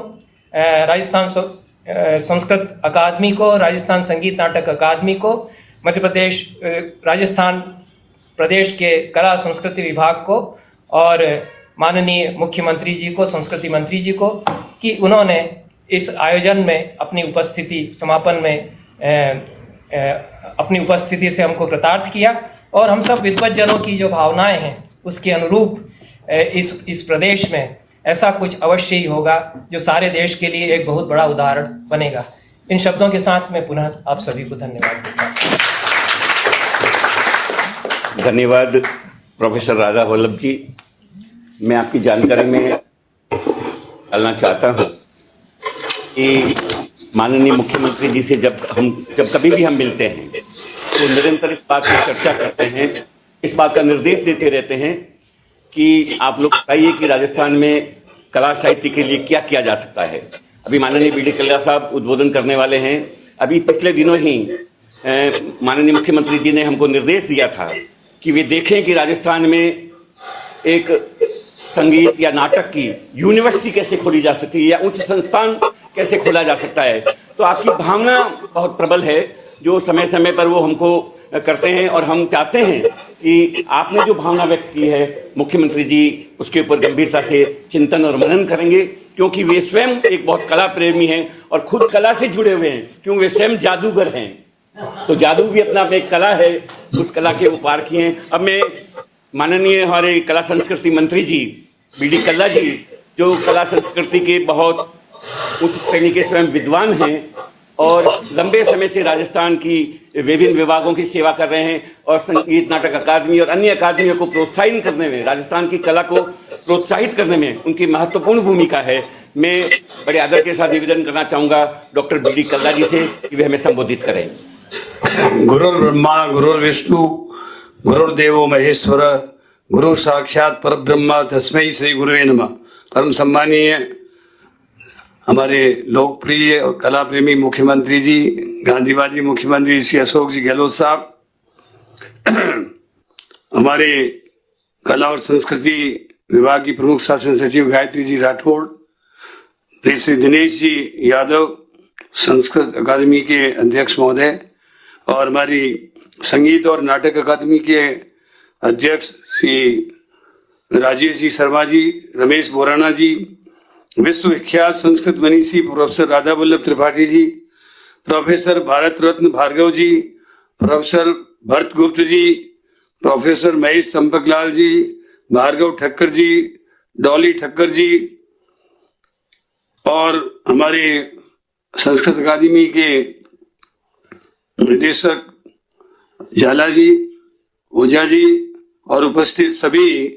राजस्थान संस्कृत अकादमी को, राजस्थान संगीत नाटक अकादमी को, मध्य प्रदेश, राजस्थान प्रदेश के कला संस्कृति विभाग को, और माननीय मुख्यमंत्री जी को, संस्कृति मंत्री जी को, कि उन्होंने इस आयोजन में अपनी उपस्थिति, समापन में अपनी उपस्थिति से हमको कृतार्थ किया, और हम सब विद्वज्जनों की जो भावनाएं हैं उसके अनुरूप इस प्रदेश में ऐसा कुछ अवश्य ही होगा जो सारे देश के लिए एक बहुत बड़ा उदाहरण बनेगा। इन शब्दों के साथ मैं पुनः आप सभी को धन्यवाद देता हूँ। धन्यवाद प्रोफेसर राधा वल्लभ जी। मैं आपकी जानकारी में डालना चाहता हूँ कि माननीय मुख्यमंत्री जी से जब कभी भी हम मिलते हैं तो निरंतर इस बात की चर्चा करते हैं, इस बात का निर्देश देते रहते हैं कि आप लोग बताइए कि राजस्थान में कला साहित्य के लिए क्या किया जा सकता है। अभी माननीय बी डी कल्ला साहब उद्बोधन करने वाले हैं। अभी पिछले दिनों ही माननीय मुख्यमंत्री जी ने हमको निर्देश दिया था कि वे देखें कि राजस्थान में एक संगीत या नाटक की यूनिवर्सिटी कैसे खोली जा सकती है या उच्च संस्थान कैसे खोला जा सकता है। तो आपकी भावना बहुत प्रबल है जो समय समय पर वो हमको करते हैं, और हम चाहते हैं कि आपने जो भावना व्यक्त की है मुख्यमंत्री जी उसके ऊपर गंभीरता से चिंतन और मनन करेंगे, क्योंकि वे स्वयं एक बहुत कला प्रेमी हैं और खुद कला से जुड़े हुए हैं, क्योंकि वे स्वयं जादूगर हैं। तो जादू भी अपना एक कला है, उस कला के उपार किए हैं। अब मैं माननीय हमारे कला संस्कृति मंत्री जी बी डी कल्ला जी, जो कला संस्कृति के बहुत उच्च श्रेणी के स्वयं विद्वान हैं और लंबे समय से राजस्थान की विभिन्न विभागों की सेवा कर रहे हैं, और संगीत नाटक अकादमी और अन्य अकादमियों को प्रोत्साहित करने में, राजस्थान की कला को प्रोत्साहित करने में उनकी महत्वपूर्ण भूमिका है। मैं बड़े आदर के साथ निवेदन करना चाहूँगा डॉक्टर बी डी कल्ला जी से कि वे हमें संबोधित करें। गुरुर्ब्रह्मा गुरुर्विष्णु गुरुर्देवो महेश्वर गुरु साक्षात परब्रह्म तस्मै श्री गुरुवे नमः। परम सम्मानीय हमारे लोकप्रिय और कला प्रेमी मुख्यमंत्री जी, गांधीवादी मुख्यमंत्री श्री अशोक जी गहलोत साहब, हमारे कला और संस्कृति विभाग की प्रमुख शासन सचिव गायत्री जी राठौड़, श्री दिनेश जी यादव, संस्कृत अकादमी के अध्यक्ष महोदय, और हमारी संगीत और नाटक अकादमी के अध्यक्ष श्री राजेश जी शर्मा जी, रमेश बोराना जी, विश्व विख्यात संस्कृत मनीषी प्रोफेसर राधा वल्लभ त्रिपाठी जी, प्रोफेसर भारत रत्न भार्गव जी, प्रोफेसर भरत गुप्त जी, प्रोफेसर महेश चंपकलाल जी, भार्गव ठक्कर जी, डॉली ठक्कर जी, और हमारे संस्कृत अकादमी के निदेशक झाला जी, ओझा जी और उपस्थित सभी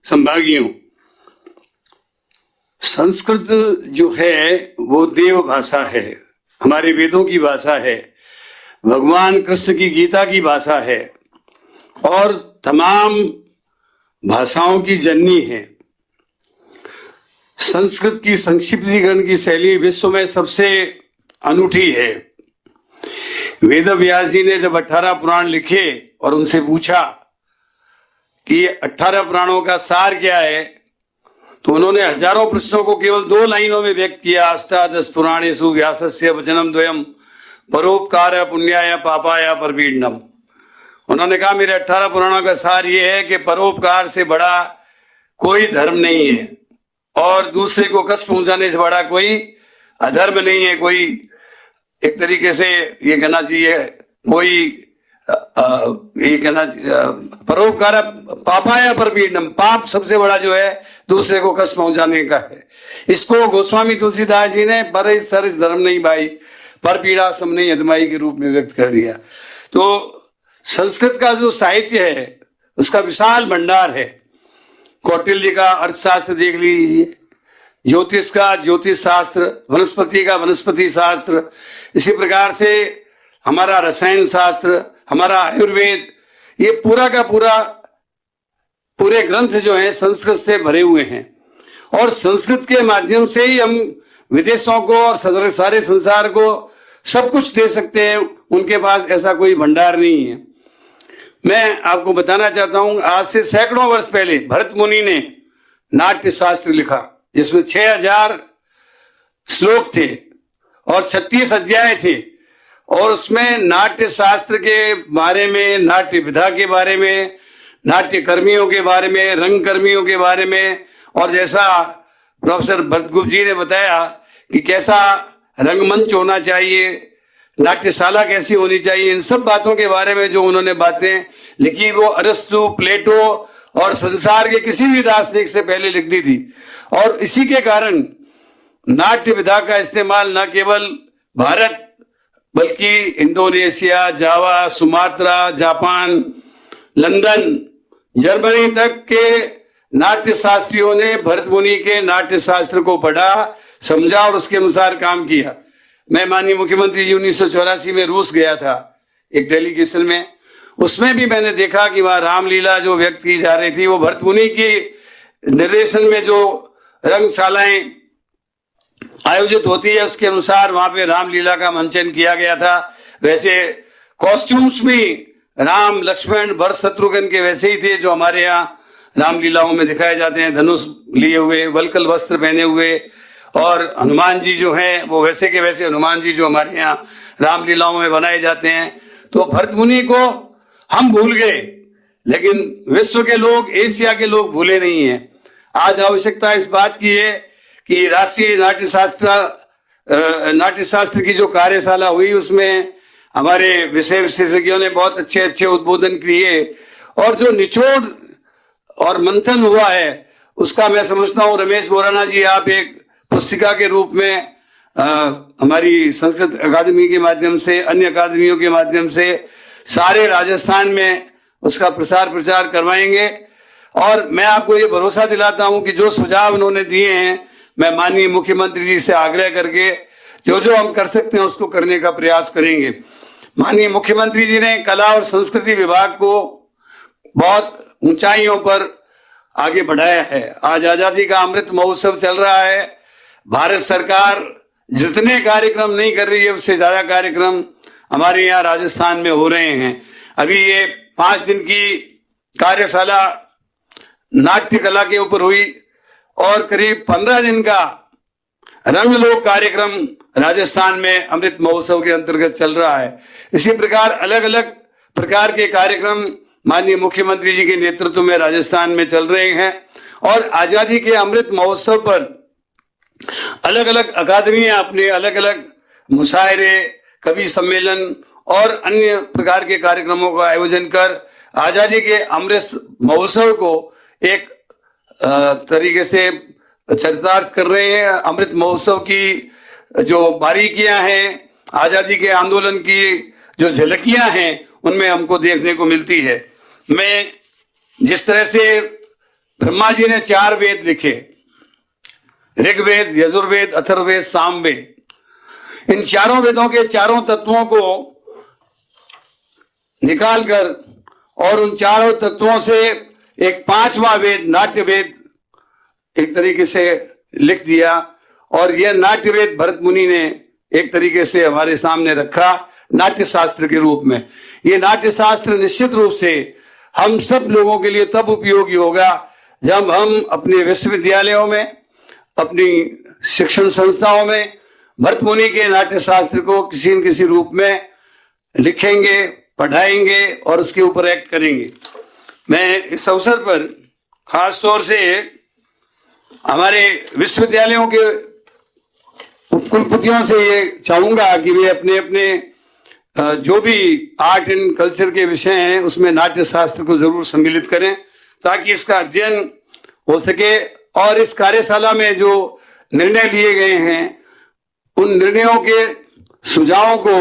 संभागियों। संस्कृत जो है वो देव भाषा है, हमारे वेदों की भाषा है, भगवान कृष्ण की गीता की भाषा है और तमाम भाषाओं की जननी है। संस्कृत की संक्षिप्तीकरण की शैली विश्व में सबसे अनूठी है। वेद व्यास जी ने जब 18 पुराण लिखे और उनसे पूछा कि 18 पुराणों का सार क्या है, तो उन्होंने हजारों प्रश्नों को केवल 2 लाइनों में व्यक्त किया। अष्टादश पुराणेषु व्यासस्य वचनम द्वयम परोपकार पुण्याय पापाय परपीडनम। उन्होंने कहा मेरे 18 पुराणों का सार ये है कि परोपकार से बड़ा कोई धर्म नहीं है और दूसरे को कष्ट पहुंचाने से बड़ा कोई अधर्म नहीं है। कोई एक तरीके से ये कहना चाहिए, कोई ये कहना परोपकार पापाया परपीडनम, पाप सबसे बड़ा जो है दूसरे को कष्ट पहुंचाने का है। इसको गोस्वामी तुलसीदास जी ने पर सर धर्म नहीं भाई पर पीड़ा सम नहीं अदमाई के रूप में व्यक्त कर दिया। तो संस्कृत का जो साहित्य है उसका विशाल भंडार है। कौटिल्य का अर्थशास्त्र देख लीजिए, ज्योतिष का ज्योतिष शास्त्र, वनस्पति का वनस्पति शास्त्र, इसी प्रकार से हमारा रसायन शास्त्र, हमारा आयुर्वेद, ये पूरा का पूरा पूरे ग्रंथ जो है संस्कृत से भरे हुए हैं। और संस्कृत के माध्यम से ही हम विदेशों को और सारे संसार को सब कुछ दे सकते हैं। उनके पास ऐसा कोई भंडार नहीं है। मैं आपको बताना चाहता हूं, आज से सैकड़ों वर्ष पहले भरत मुनि ने नाट्य शास्त्र लिखा, जिसमें 6000 श्लोक थे और 36 अध्याय थे। और उसमें नाट्य शास्त्र के बारे में, नाट्य विधा के बारे में, नाट्य कर्मियों के बारे में, रंग कर्मियों के बारे में, और जैसा प्रोफेसर भरतगुप्त जी ने बताया कि कैसा रंगमंच होना चाहिए, नाट्यशाला कैसी होनी चाहिए, इन सब बातों के बारे में जो उन्होंने बातें लिखी वो अरस्तु, प्लेटो और संसार के किसी भी दार्शनिक से पहले लिख दी थी। और इसी के कारण नाट्य विधा का इस्तेमाल न केवल भारत बल्कि इंडोनेशिया, जावा, सुमात्रा, जापान, लंदन, जर्मनी तक के नाट्य शास्त्रियों ने भरत मुनि के नाट्य शास्त्र को पढ़ा, समझा और उसके अनुसार काम किया। मैं माननीय मुख्यमंत्री जी 1984 में रूस गया था एक डेलीगेशन में, उसमें भी मैंने देखा कि वहां रामलीला जो व्यक्त की जा रही थी वो भरत मुनि के निर्देशन में जो रंगशालाएं आयोजित होती है उसके अनुसार वहां पे रामलीला का मंचन किया गया था। वैसे कॉस्ट्यूम्स भी राम, लक्ष्मण, भरत, शत्रुघ्न के वैसे ही थे जो हमारे यहाँ रामलीलाओं में दिखाए जाते हैं, धनुष लिए हुए, वल्कल वस्त्र पहने हुए। और हनुमान जी जो हैं वो वैसे के वैसे हनुमान जी जो हमारे यहाँ रामलीलाओं में बनाए जाते हैं। तो भरत मुनि को हम भूल गए, लेकिन विश्व के लोग, एशिया के लोग भूले नहीं हैं। आज आवश्यकता इस बात की है कि राष्ट्रीय नाट्य शास्त्र की जो कार्यशाला हुई उसमें हमारे विषय विशेषज्ञों ने बहुत अच्छे अच्छे उद्बोधन किए और जो निचोड़ और मंथन हुआ है उसका मैं समझता हूँ रमेश बोराना जी, आप एक पुस्तिका के रूप में हमारी संस्कृत अकादमी के माध्यम से, अन्य अकादमियों के माध्यम से सारे राजस्थान में उसका प्रसार प्रचार करवाएंगे। और मैं आपको ये भरोसा दिलाता हूं कि जो सुझाव उन्होंने दिए हैं मैं माननीय मुख्यमंत्री जी से आग्रह करके जो जो हम कर सकते हैं उसको करने का प्रयास करेंगे। माननीय मुख्यमंत्री जी ने कला और संस्कृति विभाग को बहुत ऊंचाइयों पर आगे बढ़ाया है। आज आजादी का अमृत महोत्सव चल रहा है। भारत सरकार जितने कार्यक्रम नहीं कर रही है उससे ज्यादा कार्यक्रम हमारे यहाँ राजस्थान में हो रहे हैं। अभी ये 5 दिन की कार्यशाला नाट्य कला के ऊपर हुई और करीब 15 दिन का रंगलोक कार्यक्रम राजस्थान में अमृत महोत्सव के अंतर्गत चल रहा है। इसी प्रकार अलग अलग प्रकार के कार्यक्रम माननीय मुख्यमंत्री जी के नेतृत्व में राजस्थान में चल रहे हैं और आजादी के अमृत महोत्सव पर अलग अलग अकादमियां अपने अलग अलग मुशायरे, कवि सम्मेलन और अन्य प्रकार के कार्यक्रमों का आयोजन कर आजादी के अमृत महोत्सव को एक तरीके से चरितार्थ कर रहे हैं। अमृत महोत्सव की जो बारीकियां हैं, आजादी के आंदोलन की जो झलकियां हैं, उनमें हमको देखने को मिलती है। मैं जिस तरह से ब्रह्मा जी ने 4 वेद लिखे, ऋग्वेद, यजुर्वेद, अथर्ववेद, सामवेद, इन चारों वेदों के चारों तत्वों को निकालकर और उन चारों तत्वों से एक 5वां वेद नाट्य वेद एक तरीके से लिख दिया और यह नाट्य वेद भरत मुनि ने एक तरीके से हमारे सामने रखा नाट्य शास्त्र के रूप में। ये नाट्य शास्त्र निश्चित रूप से हम सब लोगों के लिए तब उपयोगी होगा जब हम अपने विश्वविद्यालयों में, अपनी शिक्षण संस्थाओं में भरत मुनि के नाट्य शास्त्र को किसी न किसी रूप में लिखेंगे, पढ़ाएंगे और उसके ऊपर एक्ट करेंगे। मैं इस अवसर पर खास तौर से हमारे विश्वविद्यालयों के उपकुलपतियों से ये चाहूंगा कि वे अपने अपने जो भी आर्ट एंड कल्चर के विषय हैं उसमें नाट्य शास्त्र को जरूर सम्मिलित करें ताकि इसका अध्ययन हो सके और इस कार्यशाला में जो निर्णय लिए गए हैं उन निर्णयों के सुझावों को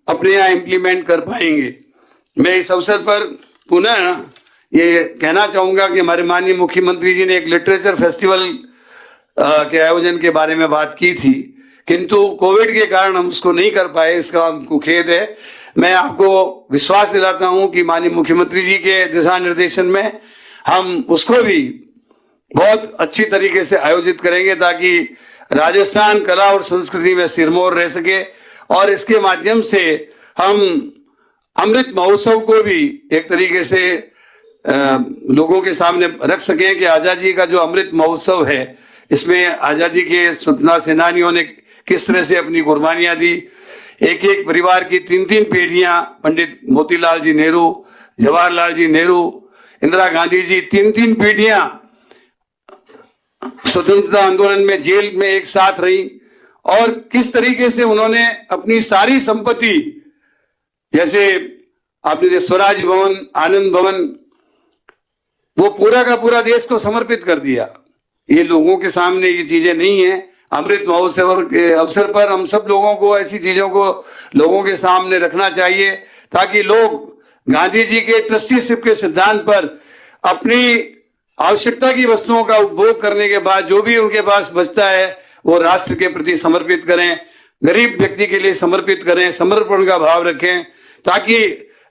अपने यहाँ इम्प्लीमेंट कर पाएंगे। मैं इस अवसर पर पुनः ये कहना चाहूंगा कि हमारे माननीय मुख्यमंत्री जी ने एक लिटरेचर फेस्टिवल के आयोजन के बारे में बात की थी, किंतु कोविड के कारण हम उसको नहीं कर पाए, इसका हमको खेद है। मैं आपको विश्वास दिलाता हूं कि माननीय मुख्यमंत्री जी के दिशा निर्देशन में हम उसको भी बहुत अच्छी तरीके से आयोजित करेंगे ताकि राजस्थान कला और संस्कृति में सिरमौर रह सके और इसके माध्यम से हम अमृत महोत्सव को भी एक तरीके से लोगों के सामने रख सकें कि आजादी का जो अमृत महोत्सव है इसमें आजादी के स्वतंत्रता सेनानियों ने किस तरह से अपनी कुर्बानियां दी। एक एक परिवार की 3-3 पीढ़ियां, पंडित मोतीलाल जी नेहरू, जवाहरलाल जी नेहरू, इंदिरा गांधी जी, 3-3 पीढ़ियां स्वतंत्रता आंदोलन में जेल में एक साथ रही और किस तरीके से उन्होंने अपनी सारी संपत्ति, जैसे आपने स्वराज भवन, आनंद भवन, वो पूरा का पूरा देश को समर्पित कर दिया। ये लोगों के सामने ये चीजें नहीं है। अमृत महोत्सव के अवसर पर हम सब लोगों को ऐसी चीजों को लोगों के सामने रखना चाहिए ताकि लोग गांधी जी के ट्रस्टीशिप के सिद्धांत पर अपनी आवश्यकता की वस्तुओं का उपभोग करने के बाद जो भी उनके पास बचता है वो राष्ट्र के प्रति समर्पित करें, गरीब व्यक्ति के लिए समर्पित करें, समर्पण का भाव रखें ताकि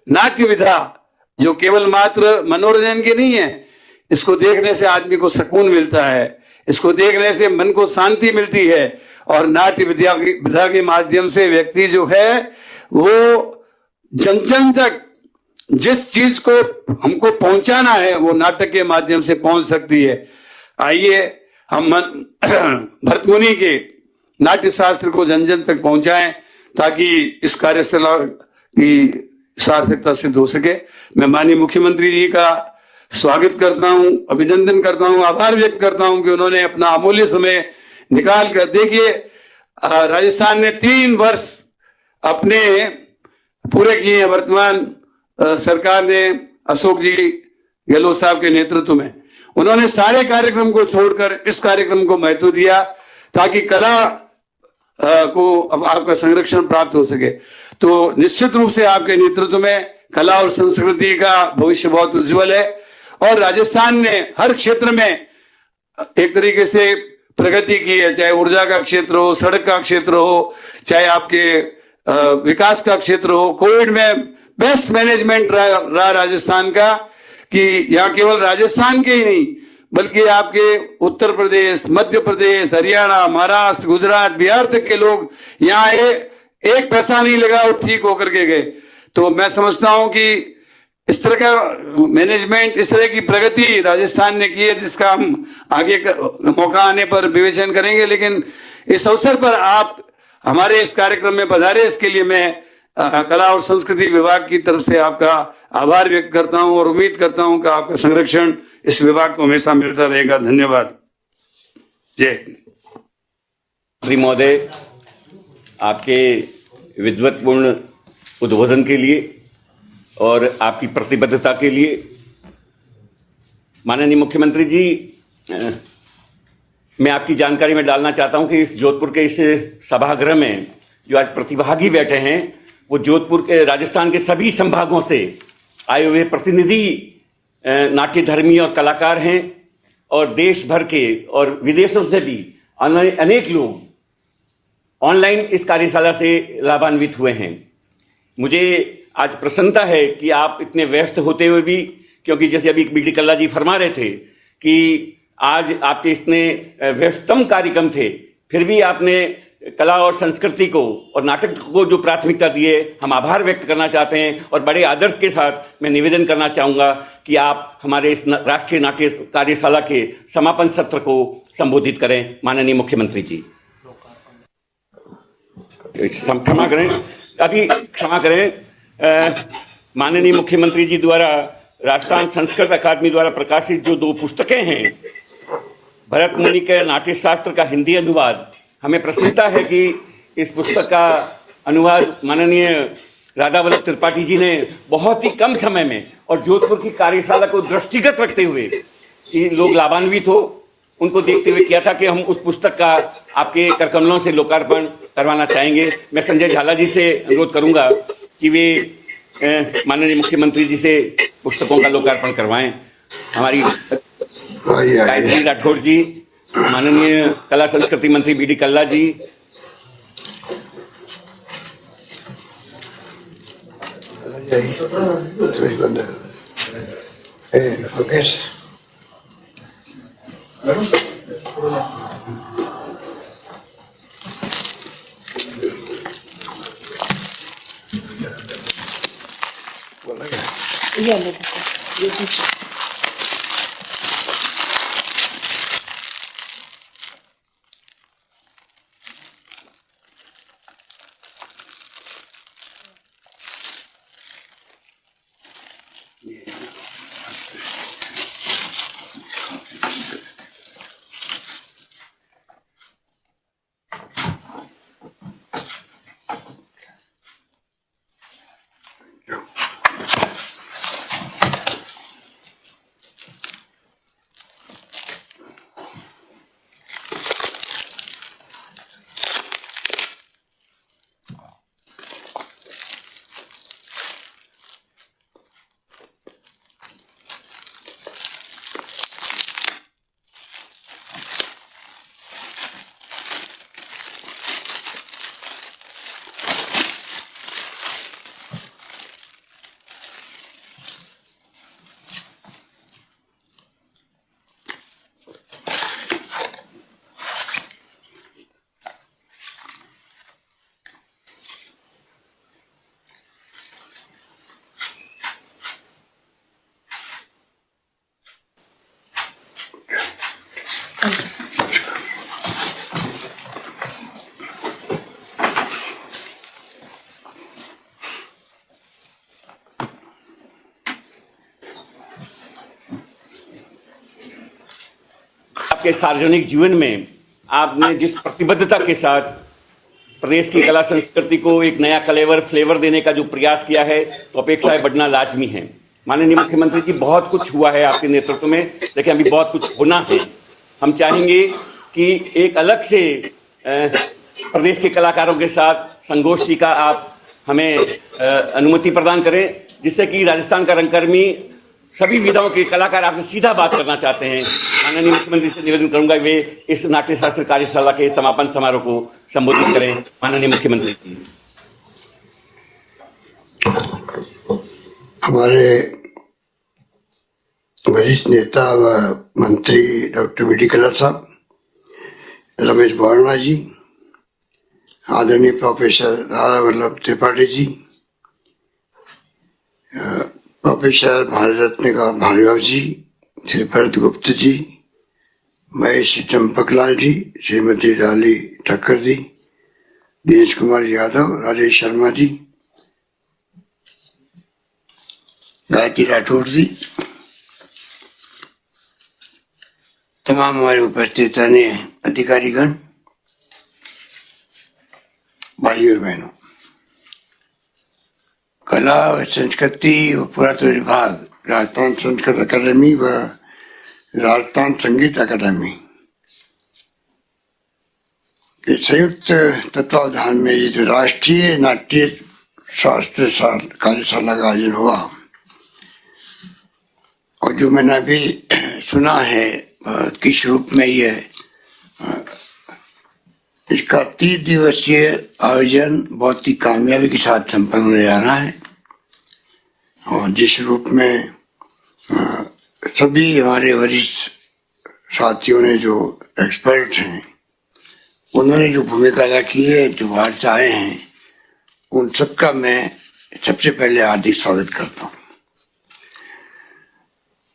नाट्य विधा जो केवल मात्र मनोरंजन की नहीं है, इसको देखने से आदमी को सुकून मिलता है, इसको देखने से मन को शांति मिलती है और नाट्य विधा के माध्यम से व्यक्ति जो है वो जन जन तक जिस चीज को हमको पहुंचाना है वो नाटक के माध्यम से पहुंच सकती है। आइए हम भरत मुनि के नाट्य शास्त्र को जन जन तक पहुंचाएं ताकि इस कार्यशाला की सार्थकता सिद्ध हो सके। मैं माननीय मुख्यमंत्री जी का स्वागत करता हूं, अभिनंदन करता हूं, आभार व्यक्त करता हूं कि उन्होंने अपना अमूल्य समय निकाल कर, देखिए राजस्थान ने 3 वर्ष अपने पूरे किए हैं। वर्तमान सरकार ने अशोक जी गहलोत साहब के नेतृत्व में उन्होंने सारे कार्यक्रम को छोड़कर इस कार्यक्रम को महत्व दिया ताकि कला को अब आपका संरक्षण प्राप्त हो सके। तो निश्चित रूप से आपके नेतृत्व में कला और संस्कृति का भविष्य बहुत उज्जवल है और राजस्थान ने हर क्षेत्र में एक तरीके से प्रगति की है, चाहे ऊर्जा का क्षेत्र हो, सड़क का क्षेत्र हो, चाहे आपके विकास का क्षेत्र हो। कोविड में बेस्ट मैनेजमेंट रहा राजस्थान का कि यहाँ केवल राजस्थान के ही नहीं बल्कि आपके उत्तर प्रदेश, मध्य प्रदेश, हरियाणा, महाराष्ट्र, गुजरात, बिहार तक के लोग यहाँ एक पैसा नहीं लगा और ठीक होकर के गए। तो मैं समझता हूं कि इस तरह का मैनेजमेंट, इस तरह की प्रगति राजस्थान ने की है, जिसका हम आगे मौका आने पर विवेचन करेंगे। लेकिन इस अवसर पर आप हमारे इस कार्यक्रम में पधारे, इसके लिए मैं कला और संस्कृति विभाग की तरफ से आपका आभार व्यक्त करता हूं और उम्मीद करता हूं कि आपका संरक्षण इस विभाग को हमेशा मिलता रहेगा। धन्यवाद। जय हिंद। श्री महोदय, आपके विद्वत्पूर्ण उद्बोधन के लिए और आपकी प्रतिबद्धता के लिए। माननीय मुख्यमंत्री जी, मैं आपकी जानकारी में डालना चाहता हूं कि इस जोधपुर के इस सभागृह में जो आज प्रतिभागी बैठे हैं वो जोधपुर के, राजस्थान के सभी संभागों से आए हुए प्रतिनिधि नाट्यधर्मी और कलाकार हैं और देश भर के और विदेशों से भी अनेक लोग ऑनलाइन इस कार्यशाला से लाभान्वित हुए हैं। मुझे आज प्रसन्नता है कि आप इतने व्यस्त होते हुए भी, क्योंकि जैसे अभी बीडी कल्ला जी फरमा रहे थे कि आज आपके इतने व्यस्ततम कार्यक्रम थे, फिर भी आपने कला और संस्कृति को और नाटक को जो प्राथमिकता दी है, हम आभार व्यक्त करना चाहते हैं। और बड़े आदर के साथ मैं निवेदन करना चाहूँगा कि आप हमारे इस राष्ट्रीय नाट्य कार्यशाला के समापन सत्र को संबोधित करें। माननीय मुख्यमंत्री जी, क्षमा करें, अभी क्षमा करें। माननीय मुख्यमंत्री जी द्वारा राजस्थान संस्कृत अकादमी द्वारा प्रकाशित जो 2 पुस्तकें हैं, भरत मुनि के नाट्य शास्त्र का हिंदी अनुवाद, हमें प्रसन्नता है कि इस पुस्तक का अनुवाद माननीय राधा वल्लभ त्रिपाठी जी ने बहुत ही कम समय में और जोधपुर की कार्यशाला को दृष्टिगत रखते हुए कि लोग लाभान्वित हो, उनको देखते हुए किया था कि हम उस पुस्तक का आपके करकमलों से लोकार्पण करवाना चाहेंगे। मैं संजय झाला जी से अनुरोध करूंगा कि वे माननीय मुख्यमंत्री जी से पुस्तकों का लोकार्पण करवाएं। हमारी गायत्री राठौड़ जी, माननीय कला संस्कृति मंत्री बीडी कल्ला जी, ये अलग है, ये दूसरा। आपके सार्वजनिक जीवन में आपने जिस प्रतिबद्धता के साथ प्रदेश की कला संस्कृति को एक नया फ्लेवर देने का जो प्रयास किया है, तो अपेक्षाएं बढ़ना लाजमी है। माननीय मुख्यमंत्री जी, बहुत कुछ हुआ है आपके नेतृत्व में, लेकिन अभी बहुत कुछ होना है। हम चाहेंगे कि एक अलग से प्रदेश के कलाकारों के साथ संगोष्ठी का आप हमें अनुमति प्रदान करें, जिससे कि राजस्थान का रंगकर्मी सभी विधाओं के कलाकार आपसे सीधा बात करना चाहते हैं। माननीय मुख्यमंत्री से निवेदन करूंगा वे इस नाट्य शास्त्र कार्यशाला के समापन समारोह को संबोधित करें। माननीय मुख्यमंत्री जी। हमारे वरिष्ठ नेता व मंत्री डॉक्टर बीडी कल्ला साहब, रमेश बोराना जी, आदरणीय प्रोफेसर राधा वल्लभ त्रिपाठी जी, प्रोफेसर भारत रत्न का भार्गव जी, श्री भरत गुप्त जी, महेश चंपकलाल जी, श्रीमती डाली ठक्कर जी, दिनेश कुमार यादव, राजेश शर्मा जी, गायत्री राठौर जी, तमाम हमारे उपस्थित अन्य अधिकारीगण, भाइयों और बहनों, कला व संस्कृति व पुरातत्व विभाग, राजस्थान संस्कृत अकादमी व राजस्थान संगीत अकादमी के संयुक्त तत्वावधान में ये जो राष्ट्रीय नाट्य शास्त्र कार्यशाला का आयोजन हुआ, और जो मैंने अभी सुना है किस रूप में ये इसका 30 दिवसीय आयोजन बहुत ही कामयाबी के साथ संपन्न होने जा रहा है, और जिस रूप में सभी हमारे वरिष्ठ साथियों ने, जो एक्सपर्ट हैं, उन्होंने जो भूमिका अदा की है, जो बाहर से आए हैं, उन सबका मैं सबसे पहले हार्दिक स्वागत करता हूँ।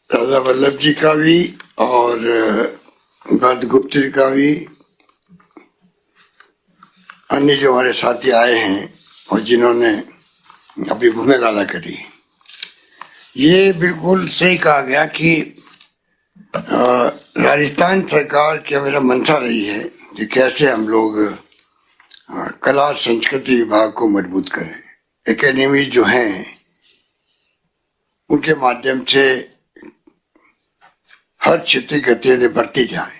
राजा वल्लभ जी का भी और भरत गुप्त जी का भी, अन्य जो हमारे साथी आए हैं और जिन्होंने अपनी भूमिका अदा करी। ये बिल्कुल सही कहा गया कि राजस्थान सरकार की मेरा मंशा रही है कि कैसे हम लोग कला संस्कृति विभाग को मजबूत करें। एकेडमी जो हैं उनके माध्यम से हर क्षेत्र की गतिविधि बढ़ती जाए।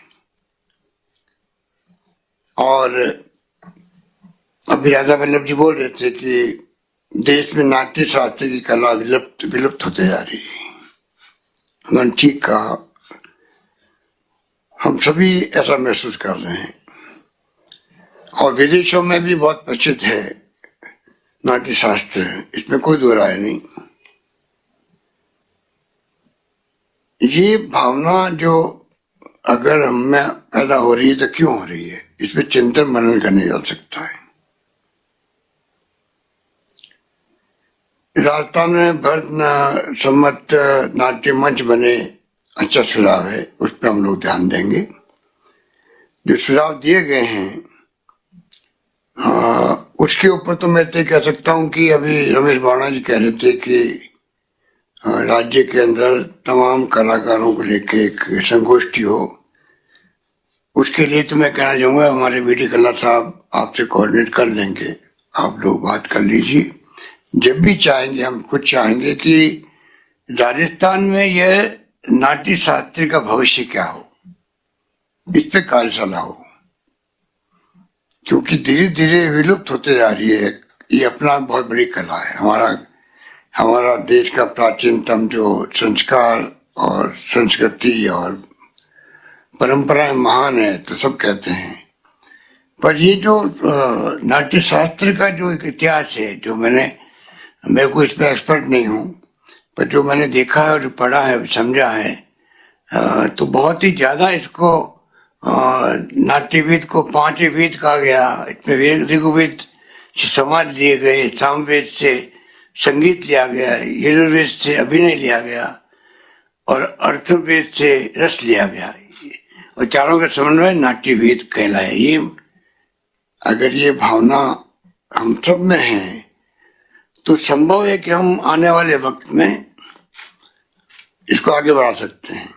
और अभी राजा वल्लभ जी बोल रहे थे कि देश में नाट्य शास्त्र की कला विलुप्त होते जा रही है। उन्होंने ठीक कहा, हम सभी ऐसा महसूस कर रहे हैं, और विदेशों में भी बहुत प्रसिद्ध है नाट्य शास्त्र, इसमें कोई दो राय नहीं। ये भावना जो अगर हम में पैदा हो रही है तो क्यों हो रही है, इस पर चिंतन मनन करने जा सकता है। राजस्थान में भरत सम्मत नाट्य मंच बने, अच्छा सुझाव है, उस पर हम लोग ध्यान देंगे। जो सुझाव दिए गए हैं उसके ऊपर तो मैं तो कह सकता हूँ कि अभी रमेश बाणा जी कह रहे थे कि राज्य के अंदर तमाम कलाकारों को लेकर एक संगोष्ठी हो। उसके लिए तो मैं कहना चाहूँगा, हमारे बीडी कला साहब आपसे कोऑर्डिनेट कर लेंगे, आप लोग बात कर लीजिए। जब भी चाहेंगे, हम कुछ चाहेंगे कि राजस्थान में यह नाट्य शास्त्र का भविष्य क्या हो, इस पे कार्यशाला हो, क्योंकि धीरे धीरे विलुप्त होते जा रही है। ये अपना बहुत बड़ी कला है। हमारा देश का प्राचीनतम जो संस्कार और संस्कृति और परंपराएं महान है तो सब कहते हैं, पर ये जो नाट्य शास्त्र का जो एक इतिहास है, जो मैं कोई इसमें एक्सपर्ट नहीं हूँ, पर जो मैंने देखा है और जो पढ़ा है, समझा है, तो बहुत ही ज्यादा इसको नाट्यवेद को 5 वेद कहा गया। इसमें ऋग्वेद से समाज लिए गए, सामवेद से संगीत लिया गया, यजुर्वेद से अभिनय लिया गया, और अर्थवेद से रस लिया गया, और चारों का समन्वय नाट्यवेद कहलाया। ये अगर ये भावना हम सब में है तो संभव है कि हम आने वाले वक्त में इसको आगे बढ़ा सकते हैं।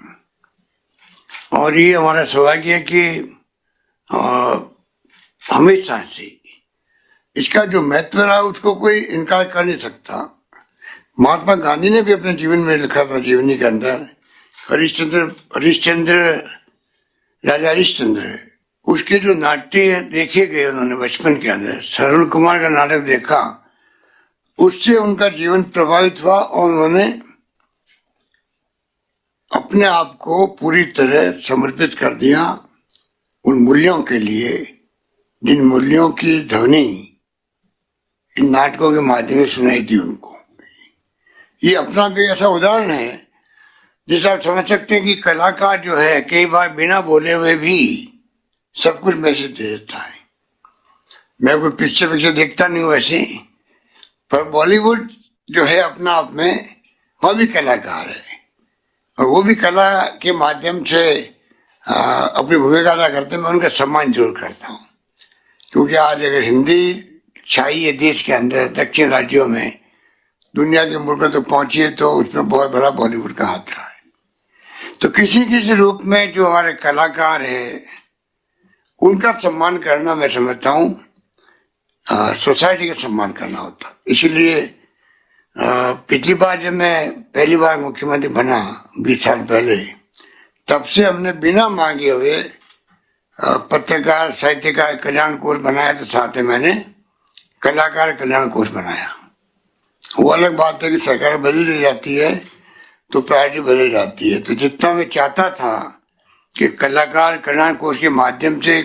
और ये हमारा सौभाग्य है कि हमेशा से इसका जो महत्व रहा उसको कोई इनकार कर नहीं सकता। महात्मा गांधी ने भी अपने जीवन में लिखा था, जीवनी के अंदर, राजा हरिश्चंद्र, उसके जो नाट्य देखे गए उन्होंने बचपन के अंदर, श्रवण कुमार का नाटक देखा, उससे उनका जीवन प्रभावित हुआ, और उन्होंने अपने आप को पूरी तरह समर्पित कर दिया उन मूल्यों के लिए, जिन मूल्यों की ध्वनि इन नाटकों के माध्यम से सुनाई दी उनको। ये अपना भी ऐसा उदाहरण है जिसे आप समझ सकते हैं कि कलाकार जो है कई बार बिना बोले हुए भी सब कुछ मैसेज दे देता है। मैं कोई पिक्चर देखता नहीं हूँ वैसे, पर बॉलीवुड जो है अपना आप में वह भी कलाकार है और वो भी कला के माध्यम से अपनी भूमिका अदा करते हैं। मैं उनका सम्मान जरूर करता हूँ, क्योंकि आज अगर हिंदी छाई है देश के अंदर, दक्षिण राज्यों में, दुनिया के मुल्कों तक पहुंची है, तो उसमें बहुत बड़ा बॉलीवुड का हाथ रहा है। तो किसी किसी रूप में जो हमारे कलाकार है उनका सम्मान करना, मैं समझता हूँ सोसाइटी का सम्मान करना होता। इसीलिए पिछली बार जब मैं पहली बार मुख्यमंत्री बना 20 साल पहले, तब से हमने बिना मांगे हुए पत्रकार साहित्यकार कल्याण कोष बनाया, तो साथ में मैंने कलाकार कल्याण कोष बनाया। वो अलग बात है कि सरकार बदल जाती है तो प्रायोरिटी बदल जाती है। तो जितना मैं चाहता था कि कलाकार कल्याण कोष के माध्यम से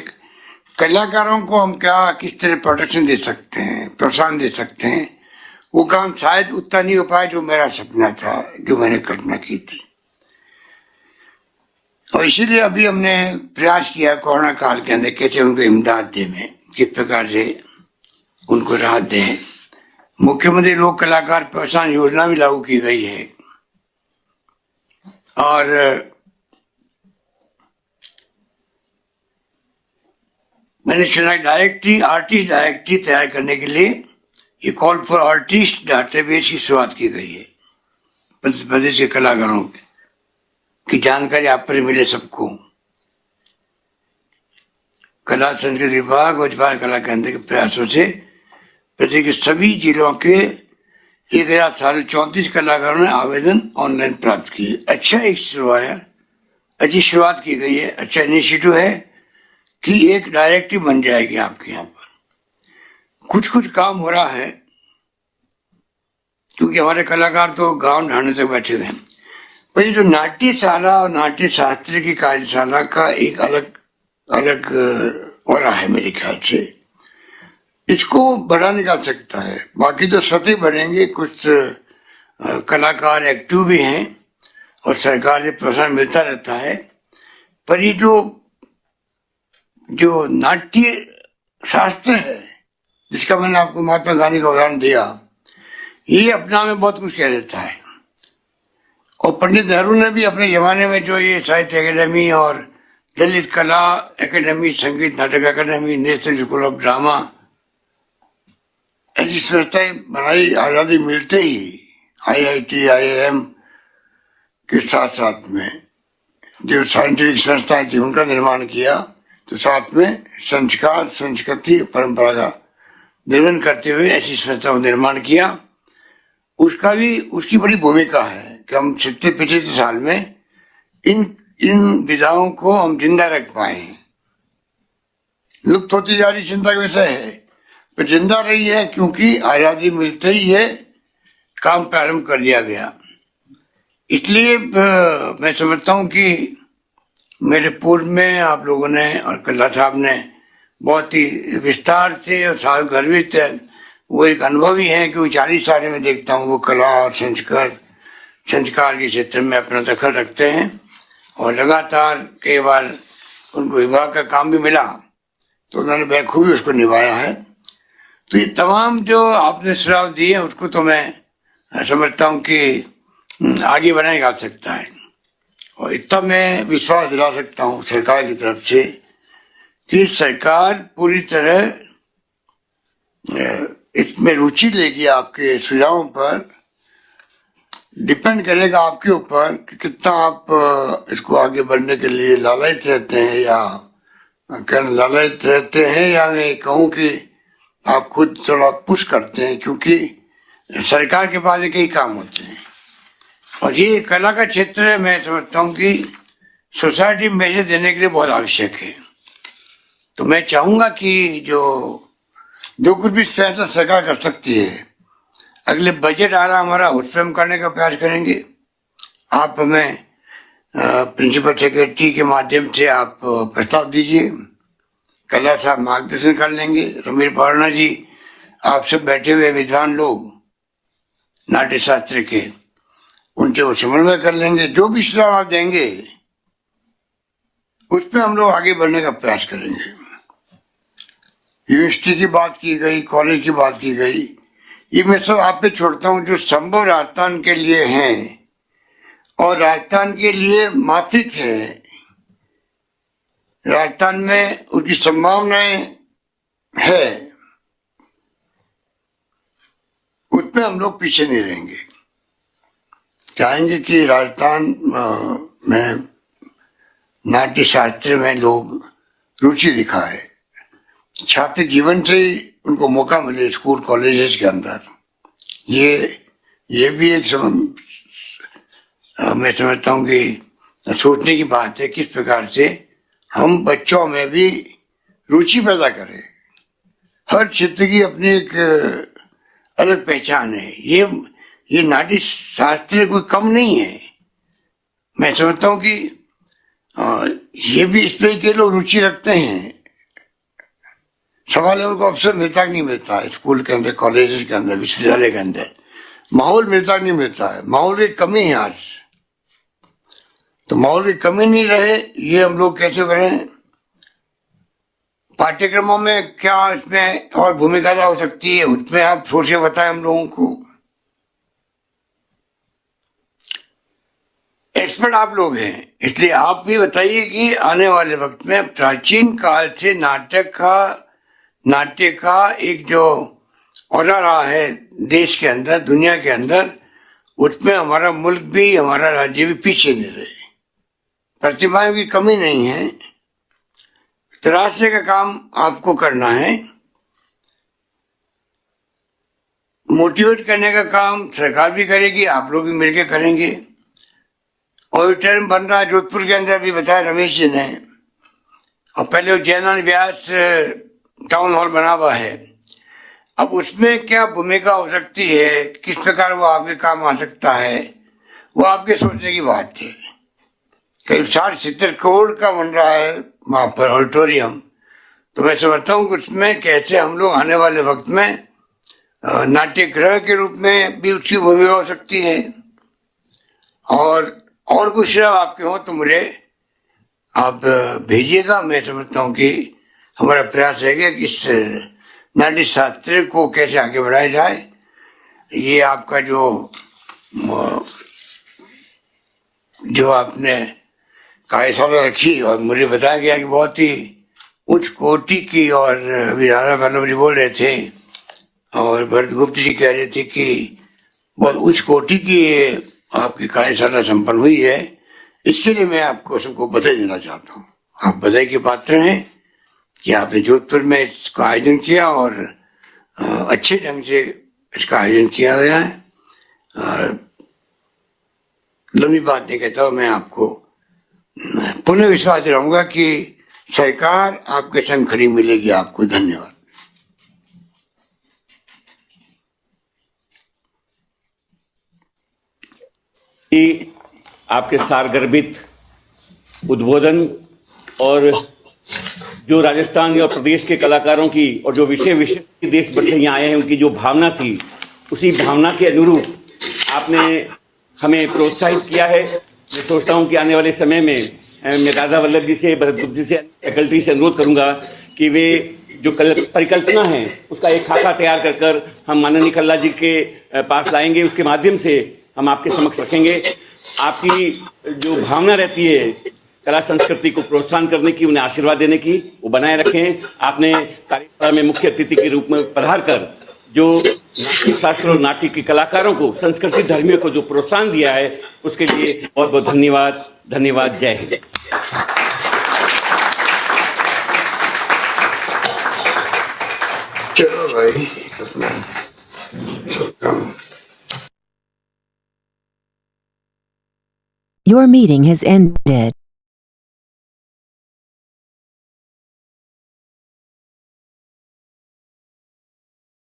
कलाकारों को हम क्या किस तरह प्रोटेक्शन दे सकते हैं, प्रोत्साहन दे सकते हैं, वो काम शायद उतना नहीं हो पाया जो मेरा सपना था, जो मैंने कल्पना की थी। और इसीलिए अभी हमने प्रयास किया कोरोना काल के अंदर कैसे उनको इमदाद दें, किस प्रकार से उनको राहत दें। मुख्यमंत्री लोक कलाकार प्रोत्साहन योजना भी लागू की गई है और मैंने सुना आर्टिस्ट डायरेक्टरी तैयार करने के लिए ये कॉल फॉर आर्टिस्ट डाटाबेस की शुरुआत की गई है। प्रदेश के कलाकारों की जानकारी आप पर मिले सबको। कला संस्कृति विभाग और जवाहर कला केंद्र के प्रयासों से प्रदेश के सभी जिलों के 1034 कलाकारों ने आवेदन ऑनलाइन प्राप्त किए। अच्छा एक अच्छी शुरुआत की गई है, अच्छा इनिशिएटिव है कि एक डायरेक्टिव बन जाएगी आपके यहाँ पर। कुछ काम हो रहा है, क्योंकि हमारे कलाकार तो गांव ढांढने तक बैठे हुए हैं। पर ये जो नाट्यशाला और नाट्य शास्त्र की कार्यशाला का एक अलग हो रहा है, मेरे ख्याल से इसको बढ़ा निकाल सकता है। बाकी तो सतही बढ़ेंगे, कुछ कलाकार एक्टिव भी हैं और सरकार से प्रोत्साहन मिलता रहता है। पर ये जो नाट्य शास्त्र है, जिसका मैंने आपको महात्मा गांधी का उदाहरण दिया, ये अपना में बहुत कुछ कह देता है। और पंडित नेहरू ने भी अपने जमाने में जो ये साहित्य अकेडमी और ललित कला एकेडमी, संगीत नाटक academy, national school of drama, ऐसी संस्थाएं बनाई आजादी मिलते ही। IIT IIM के साथ साथ में जो साइंटिफिक संस्थाएं थी उनका निर्माण किया, तो साथ में संस्कार संस्कृति परंपरा का निर्माण करते हुए ऐसी संस्थाओं का निर्माण किया। उसकी बड़ी भूमिका है कि हम 70-75 साल में इन विधाओं को हम जिंदा रख पाए। लुप्त होती जा रही चिंता का विषय है, पर जिंदा रही है क्योंकि आजादी मिलते ही है काम प्रारंभ कर दिया गया। इसलिए मैं समझता हूँ कि मेरे पूर्व में आप लोगों ने और कल्ला साहब ने बहुत ही विस्तार से और साथ गर्वित वो एक अनुभवी है, क्योंकि 40 साल में देखता हूँ वो कला और संस्कार के क्षेत्र में अपना दखल रखते हैं और लगातार कई बार उनको विभाग का काम भी मिला तो उन्होंने बखूबी उसको निभाया है। तो ये तमाम जो आपने सुझाव दिए उसको तो मैं समझता हूँ कि आगे बनाया जा सकता है। और इतना मैं विश्वास दिला सकता हूँ सरकार की तरफ से कि सरकार पूरी तरह इसमें रुचि लेगी। आपके सुझावों पर डिपेंड करेगा आपके ऊपर कि कितना आप इसको आगे बढ़ने के लिए लालयित रहते हैं या मैं कहूँ कि आप खुद थोड़ा पुश करते हैं, क्योंकि सरकार के पास कई काम होते हैं और ये कला का क्षेत्र मैं समझता हूँ कि सोसाइटी में मैसेज देने के लिए बहुत आवश्यक है। तो मैं चाहूंगा कि जो कुछ भी फैसला सरकार कर सकती है, अगले बजट आ रहा हमारा, उससे हम करने का प्रयास करेंगे। आप हमें प्रिंसिपल सेक्रेटरी के माध्यम से आप प्रस्ताव दीजिए, कला साहब मार्गदर्शन कर लेंगे, रमेश बोराना जी, आप सब बैठे हुए विद्वान लोग नाट्य शास्त्र के, उनसे वो समन्वय कर लेंगे। जो भी सुझाव आप देंगे उस पर हम लोग आगे बढ़ने का प्रयास करेंगे। यूनिवर्सिटी की बात की गई, कॉलेज की बात की गई, ये मैं सब आप पे छोड़ता हूँ जो संभव राजस्थान के लिए हैं और राजस्थान के लिए माफिक है। राजस्थान में उसकी संभावनाएं है, उसमें हम लोग पीछे नहीं रहेंगे। चाहेंगे कि राजस्थान में नाट्य शास्त्र में लोग रुचि दिखाए, छात्र जीवन से ही उनको मौका मिले स्कूल कॉलेजेस के अंदर। ये भी एक मैं समझता हूँ कि सोचने की बात है किस प्रकार से हम बच्चों में भी रुचि पैदा करें। हर क्षेत्र की अपनी एक अलग पहचान है। ये नाट्य शास्त्र कोई कम नहीं है। मैं समझता हूँ कि ये भी इस पे के लोग रुचि रखते हैं। सवाल है उनको अवसर मिलता कि नहीं मिलता है स्कूल के अंदर, कॉलेज के अंदर, विश्वविद्यालय के अंदर माहौल मिलता कि नहीं मिलता है। माहौल की कमी है आज, तो माहौल की कमी नहीं रहे ये हम लोग कैसे करें। पाठ्यक्रमों में क्या इसमें और भूमिका हो सकती है, उसमें आप सोच के बताएं हम लोगों को। एक्सपर्ट आप लोग हैं, इसलिए आप भी बताइए कि आने वाले वक्त में प्राचीन काल से नाट्य का एक जो औरा रहा है देश के अंदर, दुनिया के अंदर, उसमें हमारा मुल्क भी, हमारा राज्य भी पीछे नहीं रहे। प्रतिभाओं की कमी नहीं है, तराशने का काम आपको करना है। मोटिवेट करने का काम सरकार भी करेगी, आप लोग भी मिलकर करेंगे। ऑडिटोरियम बन रहा है जोधपुर के अंदर, भी बताया रमेश जी ने, और पहले वो जयनारायण व्यास टाउन हॉल बना हुआ है। अब उसमें क्या भूमिका हो सकती है, किस प्रकार वो आपके काम आ सकता है, वो आपके सोचने की बात है। करीब 60-70 करोड़ का बन रहा है वहां पर ऑडिटोरियम, तो मैं समझता हूँ कि उसमें कैसे हम लोग आने वाले वक्त में नाट्य गृह के रूप में भी उसकी भूमिका हो सकती है। और कुछ आपके हो तो मुझे आप भेजिएगा। मैं समझता हूँ कि हमारा प्रयास रहेगा कि इस नाट्य शास्त्र को कैसे आगे बढ़ाया जाए। ये आपका जो आपने कार्यशाला रखी और मुझे बताया गया कि बहुत ही उच्च कोटि की, और अभी राधा वल्लभ जी बोल रहे थे और भरत गुप्त जी कह रहे थे कि बहुत उच्च कोटि की आपकी कार्यशाला संपन्न हुई है। इसके लिए मैं आपको सबको बधाई देना चाहता हूँ। आप बधाई के पात्र हैं कि आपने जोधपुर में इसका आयोजन किया और अच्छे ढंग से इसका आयोजन किया गया है। लंबी बात नहीं कहता हूँ, मैं आपको पुनः विश्वास दिलाऊंगा कि सरकार आपके संग खड़ी मिलेगी। आपको धन्यवाद। आपके सारगर्भित उद्बोधन और जो राजस्थान और प्रदेश के कलाकारों की और जो विशेष देश भर से यहाँ आए हैं उनकी जो भावना थी, उसी भावना के अनुरूप आपने हमें प्रोत्साहित किया है। मैं सोचता हूँ कि आने वाले समय में मैं राधा वल्लभ जी से, भरत गुप्त जी से, फैकल्टी से अनुरोध करूँगा कि वे जो परिकल्पना है उसका एक खाका तैयार कर हम माननीय खल्ला जी के पास लाएंगे। उसके माध्यम से हम आपके समक्ष रखेंगे। आपकी जो भावना रहती है कला संस्कृति को प्रोत्साहन करने की, उन्हें आशीर्वाद देने की, वो बनाए रखें। आपने कार्यशाला में मुख्य अतिथि के रूप में पधार कर जो नाट्य शास्त्र और नाट्य के कलाकारों को, संस्कृति धर्मियों को जो प्रोत्साहन दिया है, उसके लिए बहुत बहुत धन्यवाद। धन्यवाद। जय हिंद। चलो भाई, Your meeting has ended.